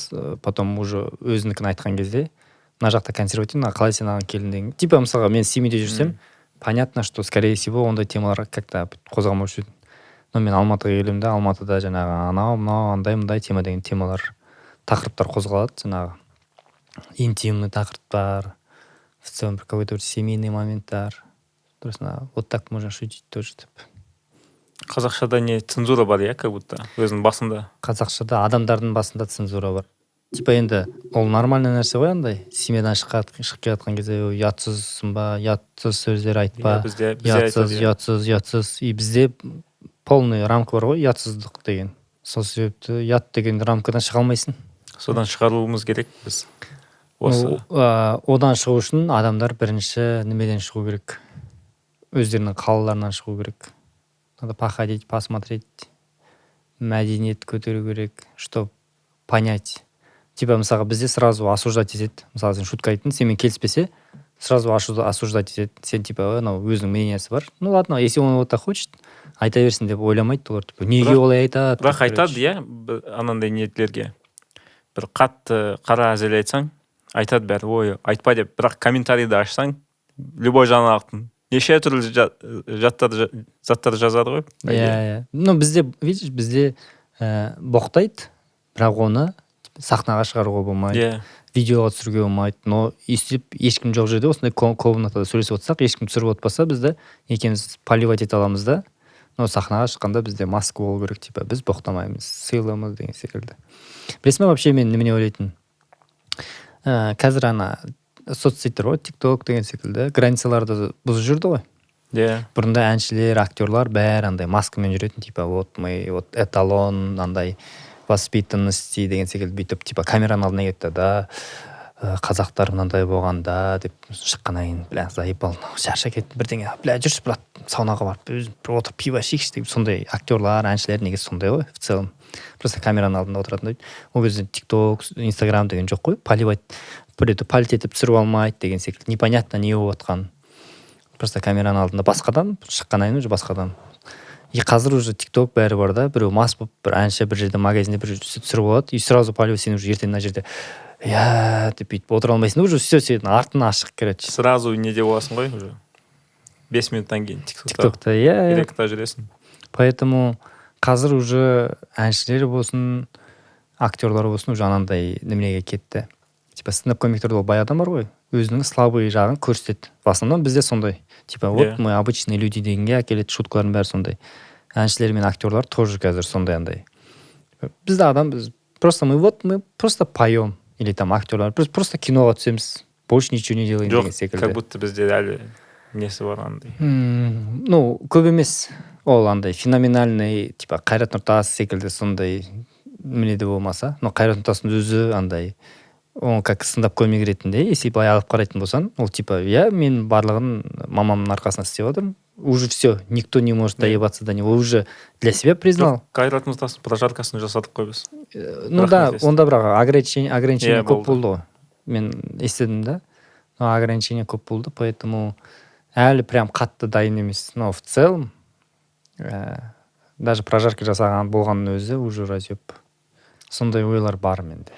потом уже өзінікін айтқан кезде, мына жақта консервативно, қалай сен аған келдің деген. Типа, мысалға, мен семейде жүрсем, понятно, что, скорее всего, ондай темалар как-то қозғамаушы еді. Но мен Алматыға келем де, Алматыда жаңағы анау, мынау, андай тема деген темалар, тақырыптар қозғалады, жаңағы интимный тақырыптар, в целом какой-то семейный моменттар. То есть, вот так можно шутить тоже. Қазақшада не цензура бар, как будто өзінің басында. Қазақшада адамдардың басында цензура бар. Типа енді ол нормальный нәрсе ғой, андай семьядан шығып келатқан кезде ұятсызсың ба, ұятсыз сөздер айтпа, ұятсыз. И бізде полный рамка бар ғой, ұятсыздық деген. Сол себепті ұят деген рамкадан шыға алмайсың. Содан шығаруымыз керек біз. Одан шығу үшін адамдар бірінші немеден шығу керек? Өздерінің қалаларынан шығу керек. Надо походить, посмотреть, мәдениет көтеру керек, чтобы понять. Типа, мысалға, бізде сразу осуждать етеді. Мысалы, сен шутка айттың, сенімен келіспесе, сразу осуждать етеді. Сен, типа, өзінің мнениесі бар. Ну, ладно, если он вот так хочет, айта берсін деп ойламайды олар. Типа, неге олай айтады? Бірақ айтады, анандай ниетлерге. Бір қатты қара әзіл айтсаң, айтады бәрі, ой, айтпа деп. Бірақ комментарийді ашсаң, любой жаңалықтың неше түрлі заттар жазады ғой. Иә. Ну, бізде, видишь, бізде боқтайды, бірақ оны сахнаға шығаруға болмайды, видеоға түсіруге болмайды. Но естіп, ешкім жоқ жерде, осындай комнатада сөйлесіп отырсақ, ешкім түсіріп отпаса, бізді екеуміз поливать ете аламыз да. Но сахнаға шыққанда бізде маска болу керек, типа, біз боқтамаймыз, сыйлымыз деген секілді. Білесің бе, вообще мен немене ойлайтын? Қазір ана соцсеттер ғой, TikTok деген секілді, границаларды бұзып жүрді ғой. Бұрында әншілер, актерлар бәрі андай маскамен жүретін, типа, вот мы, вот эталон, андай воспитанности деген секілді бүйтіп, типа, камераның алдына кетті да, қазақтар мынандай болғанда деп шыққаннан кейін, бля, заебал, шарша кетті, бірдеңе, бля, жүрші, брат, саунаға барып, бір отырып пиво ішейікші деп, сондай актерлар, әншілер неге сондай ғой, в целом. Просто камераның алдында отыратын дейді. Ол кезде TikTok, Instagram деген жоқ қой, поливать, палит етіп түсіріп алмайды деген секілді, непонятно не болып жатқан. просто камераның алдында басқадан шыққаннан кейін уже басқадан. И қазір уже тикток бәрі бар да, біреу мас болып бір әнші бір жерде магазинде бір түсіріп алады, и сразу поле сен уже ертең мына жерде деп бүйтіп отыра алмайсың, уже все сенің артына ашық короче. Сразу неде боласың ғой уже 5 минуттан кейін тиктокта директта жүресің. Поэтому қазір уже әншілер болсын, актерлар болсын уже анандай немеге кетті. Типа стендап-комиктерде бай адам бар ғой, өзінің слабый жағын көрсетеді. В основном бізде сондай. Типа вот мы обычные люди дегенге әкеледі, шуткалардың бәрі сондай. Әншілер мен актерлар тоже қазір сондай андай. Бізде адам, мы просто поем. Или там актерлар, просто киноға түсеміз, больше ничего не делаем деген секілді. Как будто бізде әлі несі бар андай. Ну, көп емес. Ол андай феноменальный, типа Қайрат Нұртас секілді сондай мінеде болмаса. Но Қайрат Нұртастың өзі андай, он как стендап-комик ретінде, если былай алып қарайтын болсаң, ол типа, мен барлығын мамамның арқасында істеп отырмын. Уже все, никто не может доебаться до него. Уже для себя признал. Қайрат Нұртастың прожаркасын жасадық қой біз. Ну да, онда бірақ ограничение көп болды. Мен естідім да. Но ограничение көп болды, поэтому әлі прям қатты дайын емес. Но в целом даже прожарка жасаған болғанның өзі уже разъеб. Сондай ойлар бар менде.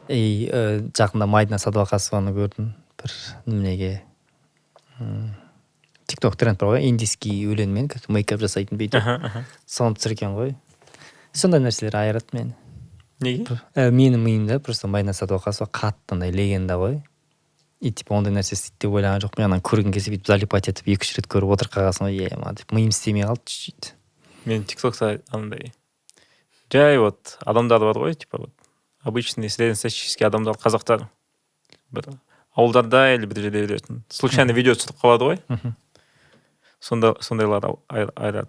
И жақында Майдина Садуақасованы көрдім бір немеге. Тикток тренд бар ғой, индийский өлеңмен мейкап жасайтын бүйтіп. Соны түсірген ғой. Сондай нәрселер айырады мені. Неге? Менің миымда просто Майдина Садуақасова қаттындай легенда ғой. И типа ондай нәрсе істейді деп ойлаған жоқпын. Янан көрген кезде бүйтіп залипать етіп 2-3 рет көріп отырып қалғасын ғой, деп миым істемей қалды сөйтіп. Мен тиктокта андай жай вот адамдар бар ғой, типа вот обычный среднестатистический адамдар, қазақтар бір ауылдарда или бір жерде жүретін случайно видео түсіріп қалады ғой. Сондайлар айырады.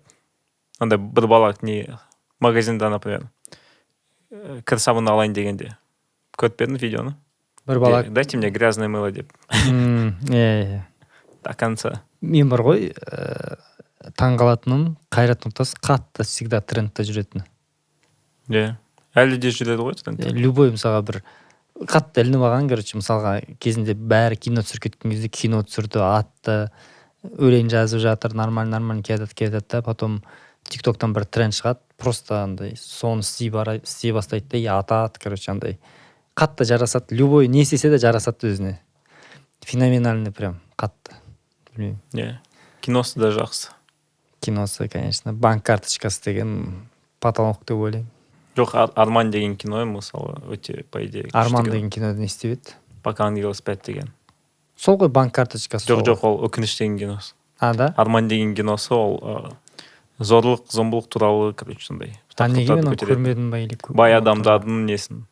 Андай бір бала магазинда, например, кір сабын алайын дегенде көріп бердің видеоны. Бір бала дайте мне грязное мыло деп. До конца. Мен бар ғой, таңғалатыным Қайрат Нұртас қатты всегда трендта жүретін. Әлі де жүреді ғой трендта. Любой мысалға бір қатты ілініп алған, короче, мысалға кезінде бәрі кино түсіріп кеткен кезде кино түсірді, атты, өлең жазып жатыр, нормально кетеді да, потом тиктоктан бір тренд шығады, просто андай соны істей бастайды да, и атады, короче, андай қатты жарасады, любой не істесе де жарасады өзіне. Феноменальный прям қатты. Киносы да жақсы. Киносы, конечно, банк карточкасы деген потолок деп ойлаймын. Жоқ, Арман деген кино мысалы өте по идее. Арман деген киноды не істеп еді? Пока ангел спят деген. Сол ғой банк карточкасы. Жоқ, ол өкініш деген киносы. Да? Арман деген киносы ол зорлық, зомбылық туралы, короче, сондай. Неге мен көрмедім ба или? Бай адамдардың несін.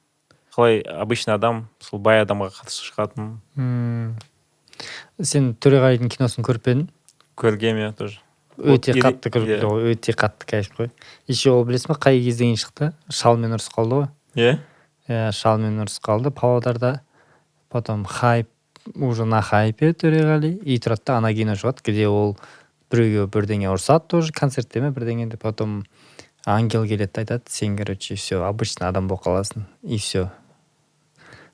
Қалай обычный адам сол бай адамға қатысы шығатын. Сен Төреғалидың киносын көріп пе едің? Көргем я тоже. Өте қатты көріп, өте қатты кайф қой. Еще ол білесің ба, қай кезден шықты? Шалмен ұрыс қалды ғой. Шалмен ұрыс қалды Павлодарда. Потом хайп, уже на хайпе Төреғали. И тұрады да ана кино шығады, где ол біреуге бірдеңе ұрсады тоже, концертте ме бірдеңе. Потом ангел келеді айтады, сен, короче, все, обычный адам болып қаласың. И все.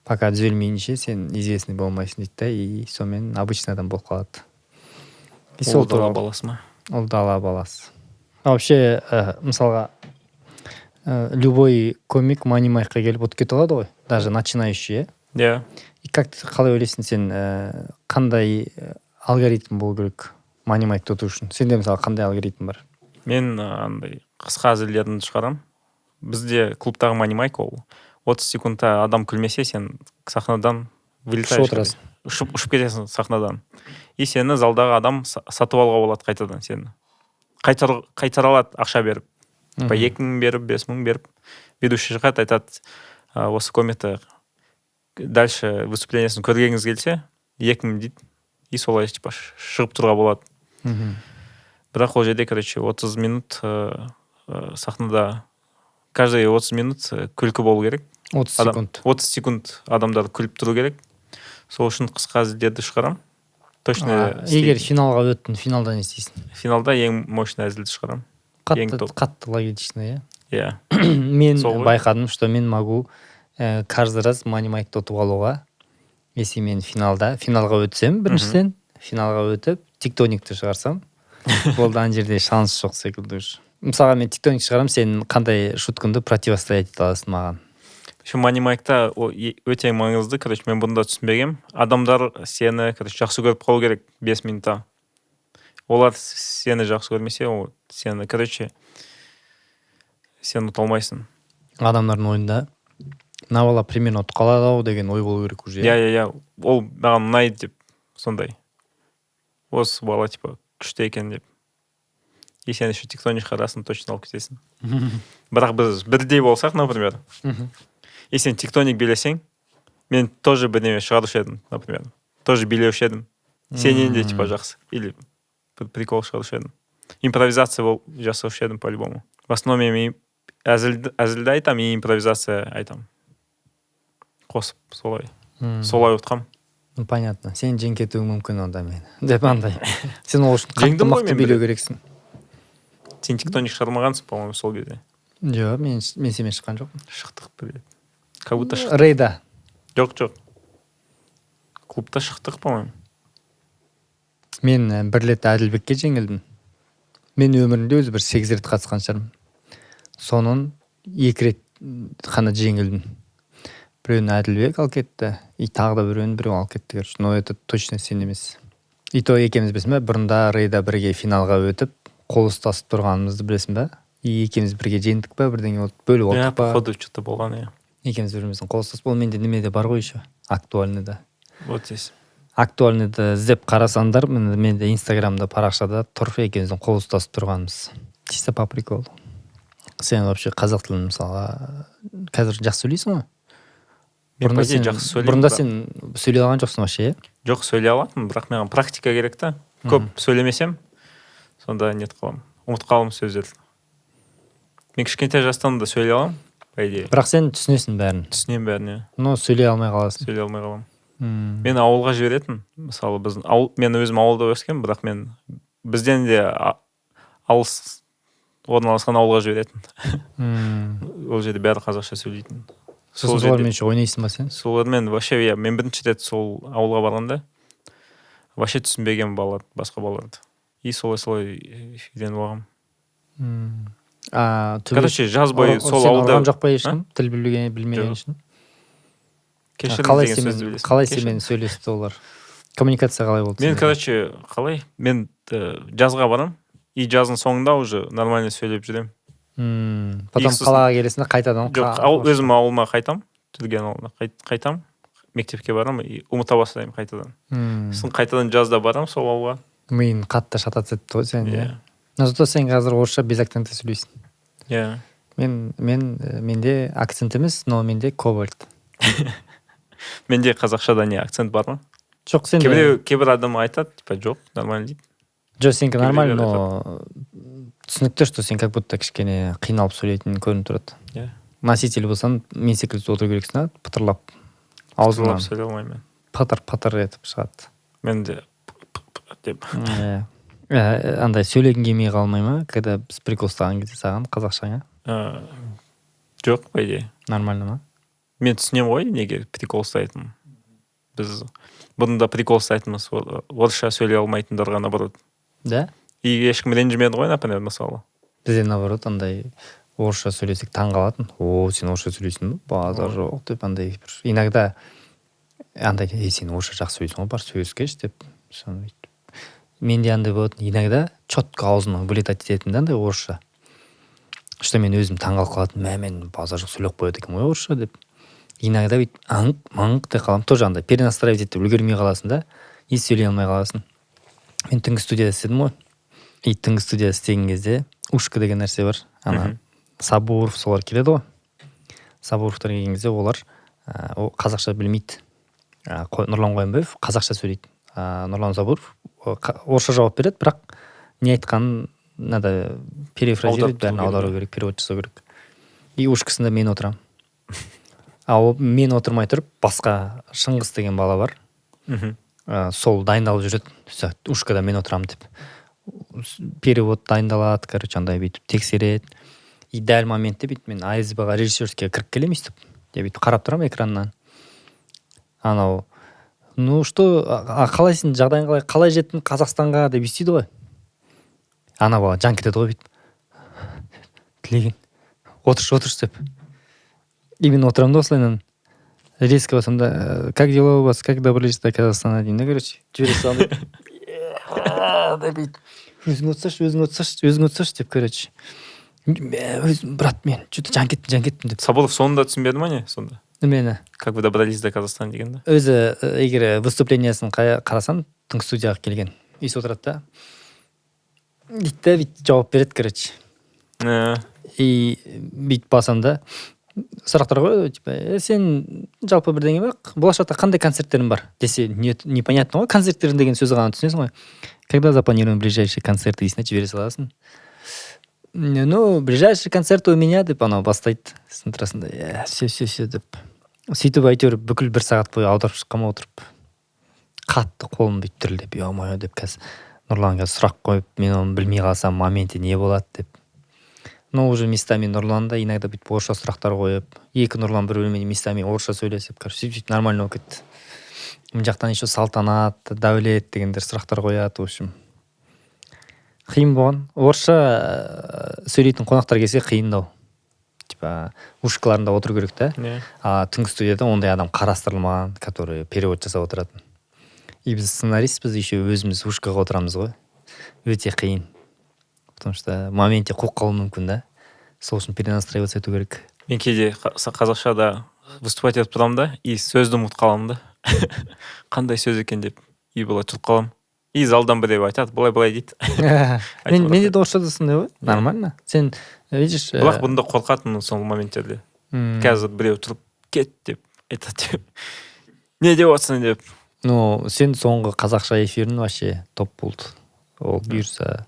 Пока түзелмейінше сен известный болмайсың дейді да, и сонымен обычный адам болып қалады. Ол дала баласы ма? Ол дала баласы. Вообще, мысалға, любой комик манимайққа келіп өтіп кете алады ғой, даже начинающий, И как ты қалай ойлайсың сен, қандай алгоритм болу керек манимайкты ұту үшін? Сенде мысалы қандай алгоритм бар? Мен андай қысқа әзірлерді шығарам. Бізде клубтағы манимайк ол 30 секундта адам күлмесе, сен сахнадан вылетаешь. Ұшып кетесің сахнадан. И сені залдағы адам сатып алуға болады қайтадан сені. Қайтара алады ақша беріп. 2.000 беріп, 5.000 беріп. Ведущий шығады, айтады, осы комикті дальше выступлениесін көргеңіз келсе, 2.000 дейді. И солай типа шығып тұруға болады. Бірақ ол жерде, короче, 30 минут сахнада, каждый 30 минут күлкі болу керек. 30 секунд адамдар күліп тұру керек. Сол үшін қысқа әзілдерді шығарам. Точно. Егер финалға өттің, финалда не істейсің? Финалда ең мощный әзілді шығарам. Қатты логично, иә? Мен байқадым, что мен могу каждый раз манимайкты ұтып алуға. Если мен финалға өтсем, біріншіден, финалға өтіп, тектоникті шығарсам болды, ана жерде шанс жоқ секілді уже. Мысалға мен тектоник шығарам, сен қандай шуткаңды противостоять ете аласың маған. Еще манимайкта өте маңызды. Короче, мен бұнда түсінбегем. Адамдар сені жақсы көріп қалу керек 5 минутта. Олар сені жақсы көрмесе, сені, короче, сен ұта алмайсың. Адамдардың ойында мына бала примерно ұтып қалады ау деген ой болу керек уже. Иә. Ол маған ұнайды деп, сондай. Осы бала типа күшті екен деп. И сен еще тектоник қарасын точно алып кетесің. Бірақ біз бірдей болсақ, например, и сен тектоник билесең, мен тоже бірдеме шығарушы едім, например. Тоже билеуші едім. Сенен де типа жақсы. Или прикол шығарушы едім. Импровизация жасаушы едім по-любому. В основном мен әзілді айтам, и импровизация айтам. Қосып солай ұтқам. Понятно. Сен жеңіп кетуің мүмкін онда мен. Деп андай. Сен ол үшін қатты мықты билеу керексің. Сен тектоник шығармағансың, по-моему, сол кезде. Жоқ, мен семен шыққан жоқпын. Шықтық бір. Как будто шықтық. Рейда. Жоқ. Клубта шықтық, по-моему. Мен бір рет Әділбекке жеңілдім. Мен өмірімде өзі бір 8 рет қатысқан шығармын. Соның 2 рет қана жеңілдім. Біреуін Әділбек алып кетті, и тағы да біреуін алып кетті. Короче, но это точно сен емес. И то екеуміз білесің бе, бұрында Рейда бірге финалға өтіп, қол ұстасып тұрғанымызды білесің бе? И екеуміз бірге жеңдік па, бірдеңе бөліп алдық па? Походу что-то болған, иә. Екеуміз біріміздің қол ұстасып, ол менде немеде бар ғой еще, актуальныйда. Вот здесь. Актуальныйды іздеп қарасаңдар, менде Инстаграмда парақшада тұр, екеуміздің қол ұстасып тұрғанымыз. Чисто по приколу. Сен вообще қазақ тілін мысалға қазір жақсы сөйлейсің ғой? Бұрында сен сөйлей алған жоқсың вообще, иә? Жоқ, сөйлей алатынмын, бірақ маған практика керек та. Көп сөйлемесем, сонда нет қыламын. Ұмытып қаламын сөздерді. Мен кішкентай жастан да сөйлей аламын, по идее. Бірақ сен түсінесің бәрін. Түсінемін бәрін, иә. Но сөйлей алмай қаласың. Сөйлей алмай қаламын. Мен ауылға жіберетін. Мысалы, мен өзім ауылда өскен, бірақ мен бізден де алыс орналасқан ауылға жіберетін. Ол жерде бәрі қазақша сөйлейтін. Сосын солармен еще ойнайсың ба сен? Солармен вообще, мен бірінші рет сол ауылға барғанда вообще түсінбеген басқа балаларды. И солай үйреніп алғам. Короче, жаз бойы сол ауылда... Сен ұрған жоқ па ешкім? Тіл білмеген үшін? Қалай семен сөйлесті олар? Коммуникация қалай болды? Мен, короче, қалай? Мен жазға барам, и жаздың соңында уже нормально сөйлеп жүрем. Потом қалаға келесінде қайтадан... Жоқ, өзім ауылыма қайтам, жүрген ауылына қайтам, мектепке барам, и ұмыта бастаймын қайтадан. Сосын қайтадан жазда барам сол ауылға. Миын қатты шататься етті ғой сен, иә? Но зато сен қазір орысша без акцента сөйлейсің. Иә. Менде акцент емес, но менде кобальт. Менде қазақшада не акцент бар ма? Жоқ, сенде... Кейбір адам айтады, типа жоқ, нормально дейді. Жоқ, сенікі нормально, но түсінікті, что сен как будто кішкене қиналып сөйлейтін көрініп тұрады. Иә. Носитель болсаң, мен секілді отыру керексің, пытырлап. Аузынан. Пытырлап сөйлей алмаймын мен. Пытыр етіп шығады. Мен де деп. Андай сөйлегің келмей қалмай ма, когда біз прикол ұстаған кезде саған қазақшаңа? Жоқ, по идее. Нормально ма? Мен түсінем ғой, неге прикол ұстайтын. Біз бұнда прикол ұстайтынымыз орысша сөйлей алмайтындар ғана наоборот. Да? И ешкім ренжімеді ғой, например, мысалы. Бізде наоборот, андай орысша сөйлесек таңғалатын. О, сен орысша сөйлейсің бе? Базар жоқ деп, андай бір. Иногда андай, сен орысша жақсы сөйлейсің ғой, бар сөйлескеш деп. Менде андай болады, иногда четко аузынан вылетать ететін андай орысша. Что мен өзім таңғалып қалатын, мен базар жоқ сөйлеп қояды екен ғой орысша деп. Иногда бүйтіп аңқ деп қаламын. Тоже андай перенастраивать етіп үлгермей қаласың да, и сөйлей алмай қаласың. Мен түнгі студияда істедім ғой. И түнгі студияда істеген кезде ушка деген нәрсе бар. Ана Сабуров солар келеді ғой. Сабуровтар келген кезде олар қазақша білмейді. Нұрлан Қоянбаев қазақша сөйлейді. Нұрлан Сабуров орысша жауап береді, бірақ не айтқанын надо перефразировать, бәрін аудару керек, перевод жасау керек. И ушкасында мен отырам. Мен отырмай тұрып, басқа Шыңғыс деген бала бар. Сол дайындалып жүреді. Ушкада мен отырам деп. Перевод дайындалады, короче, андай бүйтіп тексереді. И дәл моментте бүйтіп мен АСБ-ға режиссерскіге кіріп келемін, сөйтіп. Я бүйтіп қарап тұрам экраннан. Анау ну что, қалай сен жағдайың қалай жеттің Қазақстанға деп естиді ғой. Ана бала жан кетеді ғой бүйтіп. Тілеген. Отыршы деп. Именно отырамын да осылайынан. Резко басам да, как дела у вас, как добрались до Казахстана деймін да, короче. Жібере салам деп бүйтіп. Өзің отырсашы деп, короче. Брат, мен что-то жан кеттім деп. Сабылов соңында түсінбеді ма не сонда? Мені Как вы добрались до Казахстана дегенде? өзі егер выступлениесін қарасам, түнгі студияға келген. Есі отырады да. Бүйтіп жауап береді, короче. И бүйтіп басам да. Сұрақтар ғой, типа, сен жалпы бірдеңе бақ, болашақта қандай концерттерің бар десе, непонятно ғой, концерттерің деген сөзі ғана түсінесің ғой. Когда запланируем ближайшие концерты, есіне жібере саласың. Ну, ближайший концерт у меня деп анау бастайды. Сен тұрасың все деп. Сөйтіп әйтеуір бүкіл 1 сағат бойы аударып шыққанма отырып. Қатты қолым бүйтіп дірілдеп, ё-моё деп қазір Нұрланға сұрақ қойып, мен оны білмей қалсам моменте не болады деп. Но уже местами Нұрлан да иногда бүйтіп орысша сұрақтар қойып, екі Нұрлан бір бөлмеде местами орысша сөйлесіп, короче, сөйтіп нормально болып кетті. Мына жақтан еще салтанат, дәулет дегендер сұрақтар қояды, в общем. Қиын болған. Орысша сөйлейтін қонақтар келсе қиындау. Типа, ушкаларында отыру керек та. А түнгі студияда ондай адам қарастырылмаған, который перевод жасап отыратын. И біз сценаристпіз, еще өзіміз ушкаға отырамыз ғой. Өте қиын. Потому что моменте қуып қалуы мүмкін да. Сол үшін перенастраиваться ету керек. Мен кейде қазақшада выступать етіп тұрамын да, и сөзді ұмытып қаламын да. Қандай сөз екен деп, и былай тұрып қаламын. И залдан біреу айтады, былай дейді. Менде де орысшада сондай ғой. Нормально. Сен видишь, бірақ бұнда қорқатынмын сол моменттерде. Қазір біреу тұрып кет деп айтады. Не деп отырсың деп. Ну, сен соңғы қазақша эфирін вообще топ болды. Ол бұйырса.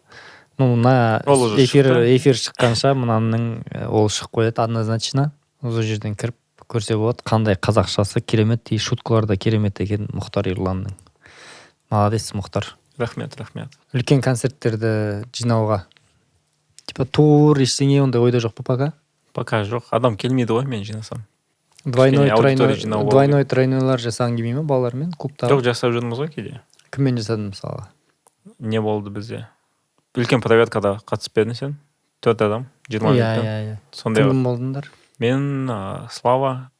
Ну, на эфир шыққанша мынаның ол шығып қояды однозначно. Ол жерден кіріп көрсе болады, қандай қазақшасы керемет, и шуткалар да керемет екен Мұхтар Ерланның. Молодец, Мұхтар. Рахмет. Үлкен концерттерді жинауға. Типа тур, ештеңе ондай ойда жоқ па пока? Пока жоқ. Адам келмейді ғой мен жинасам. Двойной, тройнойлар жасаған келмей ма балалармен клубтағы? Жоқ, жасап жүрміз ғой кейде. Кіммен жасадың мысалы? Не болды бізде? Үлкен проверкада қатысып бердің сен? 4 адам, 20 минуттан. Иә. Сондай кім болдыңдар? Мен, Слава,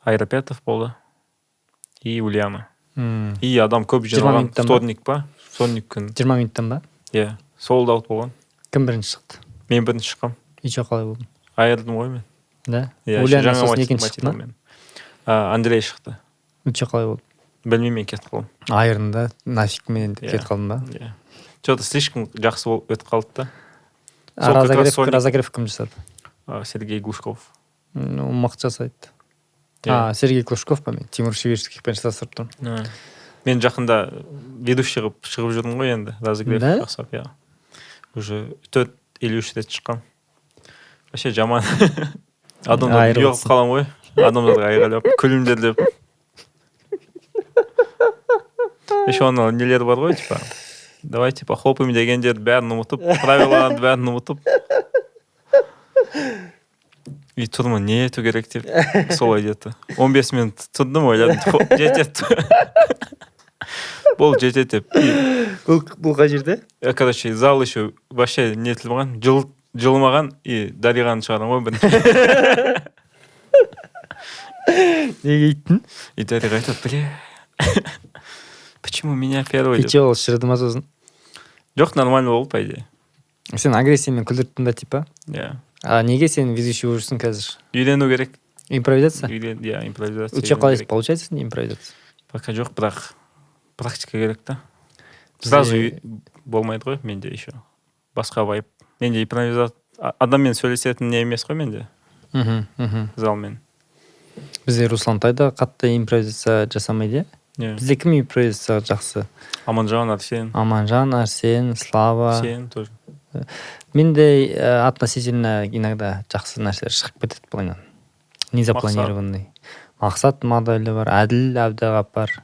Айрапетов болды. И Ульяна. И адам көп жиналған. Вторник па? Вторник күн. 20 минуттан ба? Иә. Сол даут болған. Кім бірінші шықты? Мен бірінші шыққам. Ичо қалай болдың? Айырдым ғой мен. Да? Ульяна сосын екінші шықты ма? Андрей шықты. Ичо қалай болды? Білмеймін, мен кетіп қалдым. Айырдың да, нафиг мен кетіп қалдым ба? Иә. Что-то слишком жақсы болып өтіп қалды да. Разогрев кім жасады? Сергей Глушков. Ну, мықты жасайды. Сергей Глушков па мен? Тимур Шевирскийпен жасастырып тұрмын. Мен жақында ведущий шығып жүрдім ғой енді. Разогрев жасап, иә. Уже 4-53 рет шыққам. Вообще жаман. Адамдар ұялып қалам ғой. Адамдарға айғайлап, күлімдерлеп. Еще ана нелер бар ғой, типа. Давай, типа, хлопаем дегендер бәрін ұмытып, правилаларды бәрін ұмытып. И тұрмын, не ету керек деп, солай деді. 15 минут тұрдым, ойладым, жетеді. Бұл жетеді деп. Бұл қай жерде? Короче, зал еще вообще не етілмаған, жылымаған, и Дариғаны шығарам ғой бірінші. Неге еттің? И Дариға айтады, бля, почему меня первый деп. И че, ол шырды ма сосын? Жоқ, нормально болды, по идее. Сен агрессиямен күлдірттің ба, типа? Иә. А неге сен ведущий жүрсің қазір? Үйрену керек. Импровизация? Иә, импровизация. Уча қалай получается импровизация? Пока жоқ, бірақ практика керек та. Сразу болмайды ғой менде еще. Басқа вайп. Менде импровизация. Адаммен сөйлесетін не емес қой менде. Залмен. Бізде Руслантай да қатты импровизация жасамайды. Бізде кім импровизация жақсы? Аманжан, Арсен, Слава. Сен тоже. Менде относительно иногда жақсы нәрселер шығып кетеді былайынан. Незапланированный. Мақсат моделі бар, Әділ Әбдіғап бар,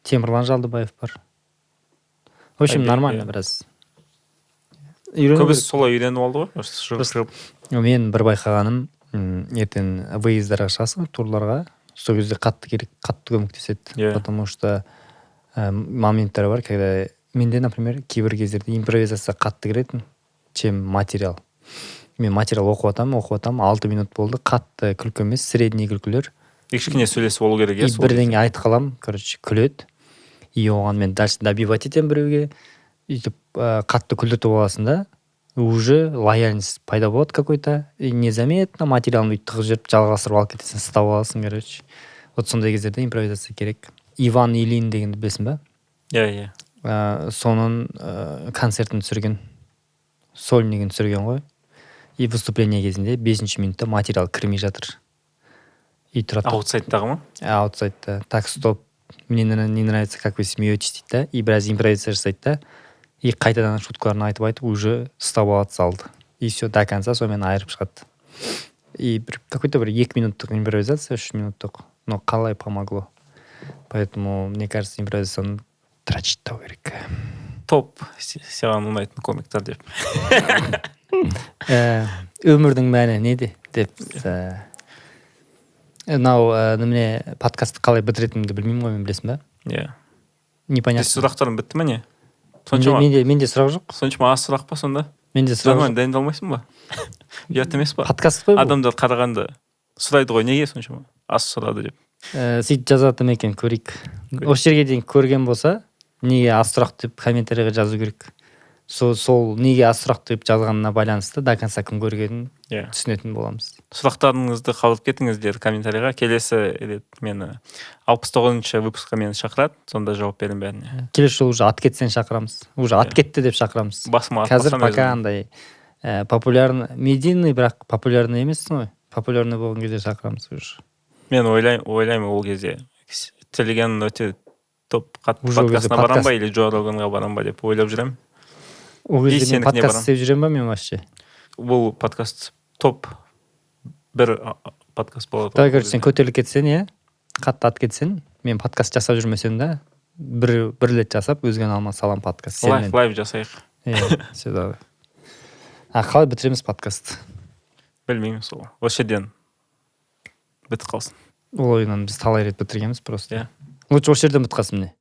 Темірлан Жалдыбаев бар. В общем, нормально біраз. Көбісі солай үйреніп алды ғой? Мен бір байқағаным, ертең выездарға шығасың, турларға, сол кезде қатты керек, қатты көмектеседі. Иә. Потому что моменттер бар, когда менде, например, кейбір кездерде импровизация қатты кіретін, чем материал. Мен материал оқып атам, 6 минут болды, қатты күлкі емес, средний күлкілер. Кішкене сөйлесіп болу керек, И иә? бірдеңе айтып қалам, короче, күледі. И оған мен дальше добивать етем біреуге. Үйтіп қатты күлдіртіп аласың да, уже лояльность пайда болады какой-то. И незаметно материалын үйтіп тығып жіберіп жалғастырып алып кетесің, ұстап аласың, короче. Вот сондай кездерде импровизация керек. Иван Ильин дегенді білесің ба? Иә. Соның концертін түсірген, сольнигін түсірген ғой. И выступление кезінде 5 минутта материал кірмей жатыр. И тұрады. Аутсайдтағы ма? Аутсайдта. Так, стоп. Мне не нравится, как вы смеетесь дейді да. И біраз импровизация жасайды да. И қайтадан шуткаларын айтып уже ұстап алады залды. И все, до конца сонымен айырып шығады. И какой-то 2 минуттық импровизация, 3 минуттық. Но қалай помогло. Поэтому, мне кажется, импровизацияны трачиттау керек. Топ саған ұнайтын комиктар деп. Өмірдің мәні неде деп. Мынау немене подкастты қалай бітіретінімді білмеймін ғой, мен білесің ба? Иә. Непонятно. Сұрақтарың бітті ме не? Менде сұрақ жоқ. Соншама аз сұрақ па сонда? Менде сұрақ жоқ. Дайындалмайсың ба? Ұят емес па? Подкаст қой бұл. Адамдар қарағанда сұрайды ғой, неге соншама аз сұрады деп. Сөйтіп жазады ма екен, көрейік. Осы жерге дейін көрген болса, неге аз сұрақ деп комментарийға жазу керек. Сол неге аз сұрақ деп жазғанына байланысты до конца кім көргенін түсінетін боламыз. Сұрақтарыңызды қалдырып кетіңіздер комментарийға. Келесі рет мені 69-шы выпускқа мені шақырады, сонда жауап берем бәріне. Келесі жолы уже ат кетсен шақырамыз. Уже ат кетті деп шақырамыз. Қазір пока андай популярный, медийный, бірақ популярный емессің ғой. Популярный болған кезде шақырамыз уже. Мен ойлаймын ол кезде телеген өте топ подкастына барам ба или Джо Роганға барам ба деп ойлап жүремін. Ол кезде мен подкаст істеп жүрем ба мен вообще? Бұл подкаст топ бір подкаст болады. Давай, короче, сен көтеріліп кетсен, иә, қатты ат кетсен, мен подкаст жасап жүрмесем да, бір рет жасап, өзген алма салам подкаст. Лайв жасайық. Все, давай. Қалай бітіреміз подкаст? Білмеймін сол. Осы жерден бітіп қалсын. Ол ойынан біз талай рет бітіргенбіз просто. Лучше осы жерден бітіп қалсын міне.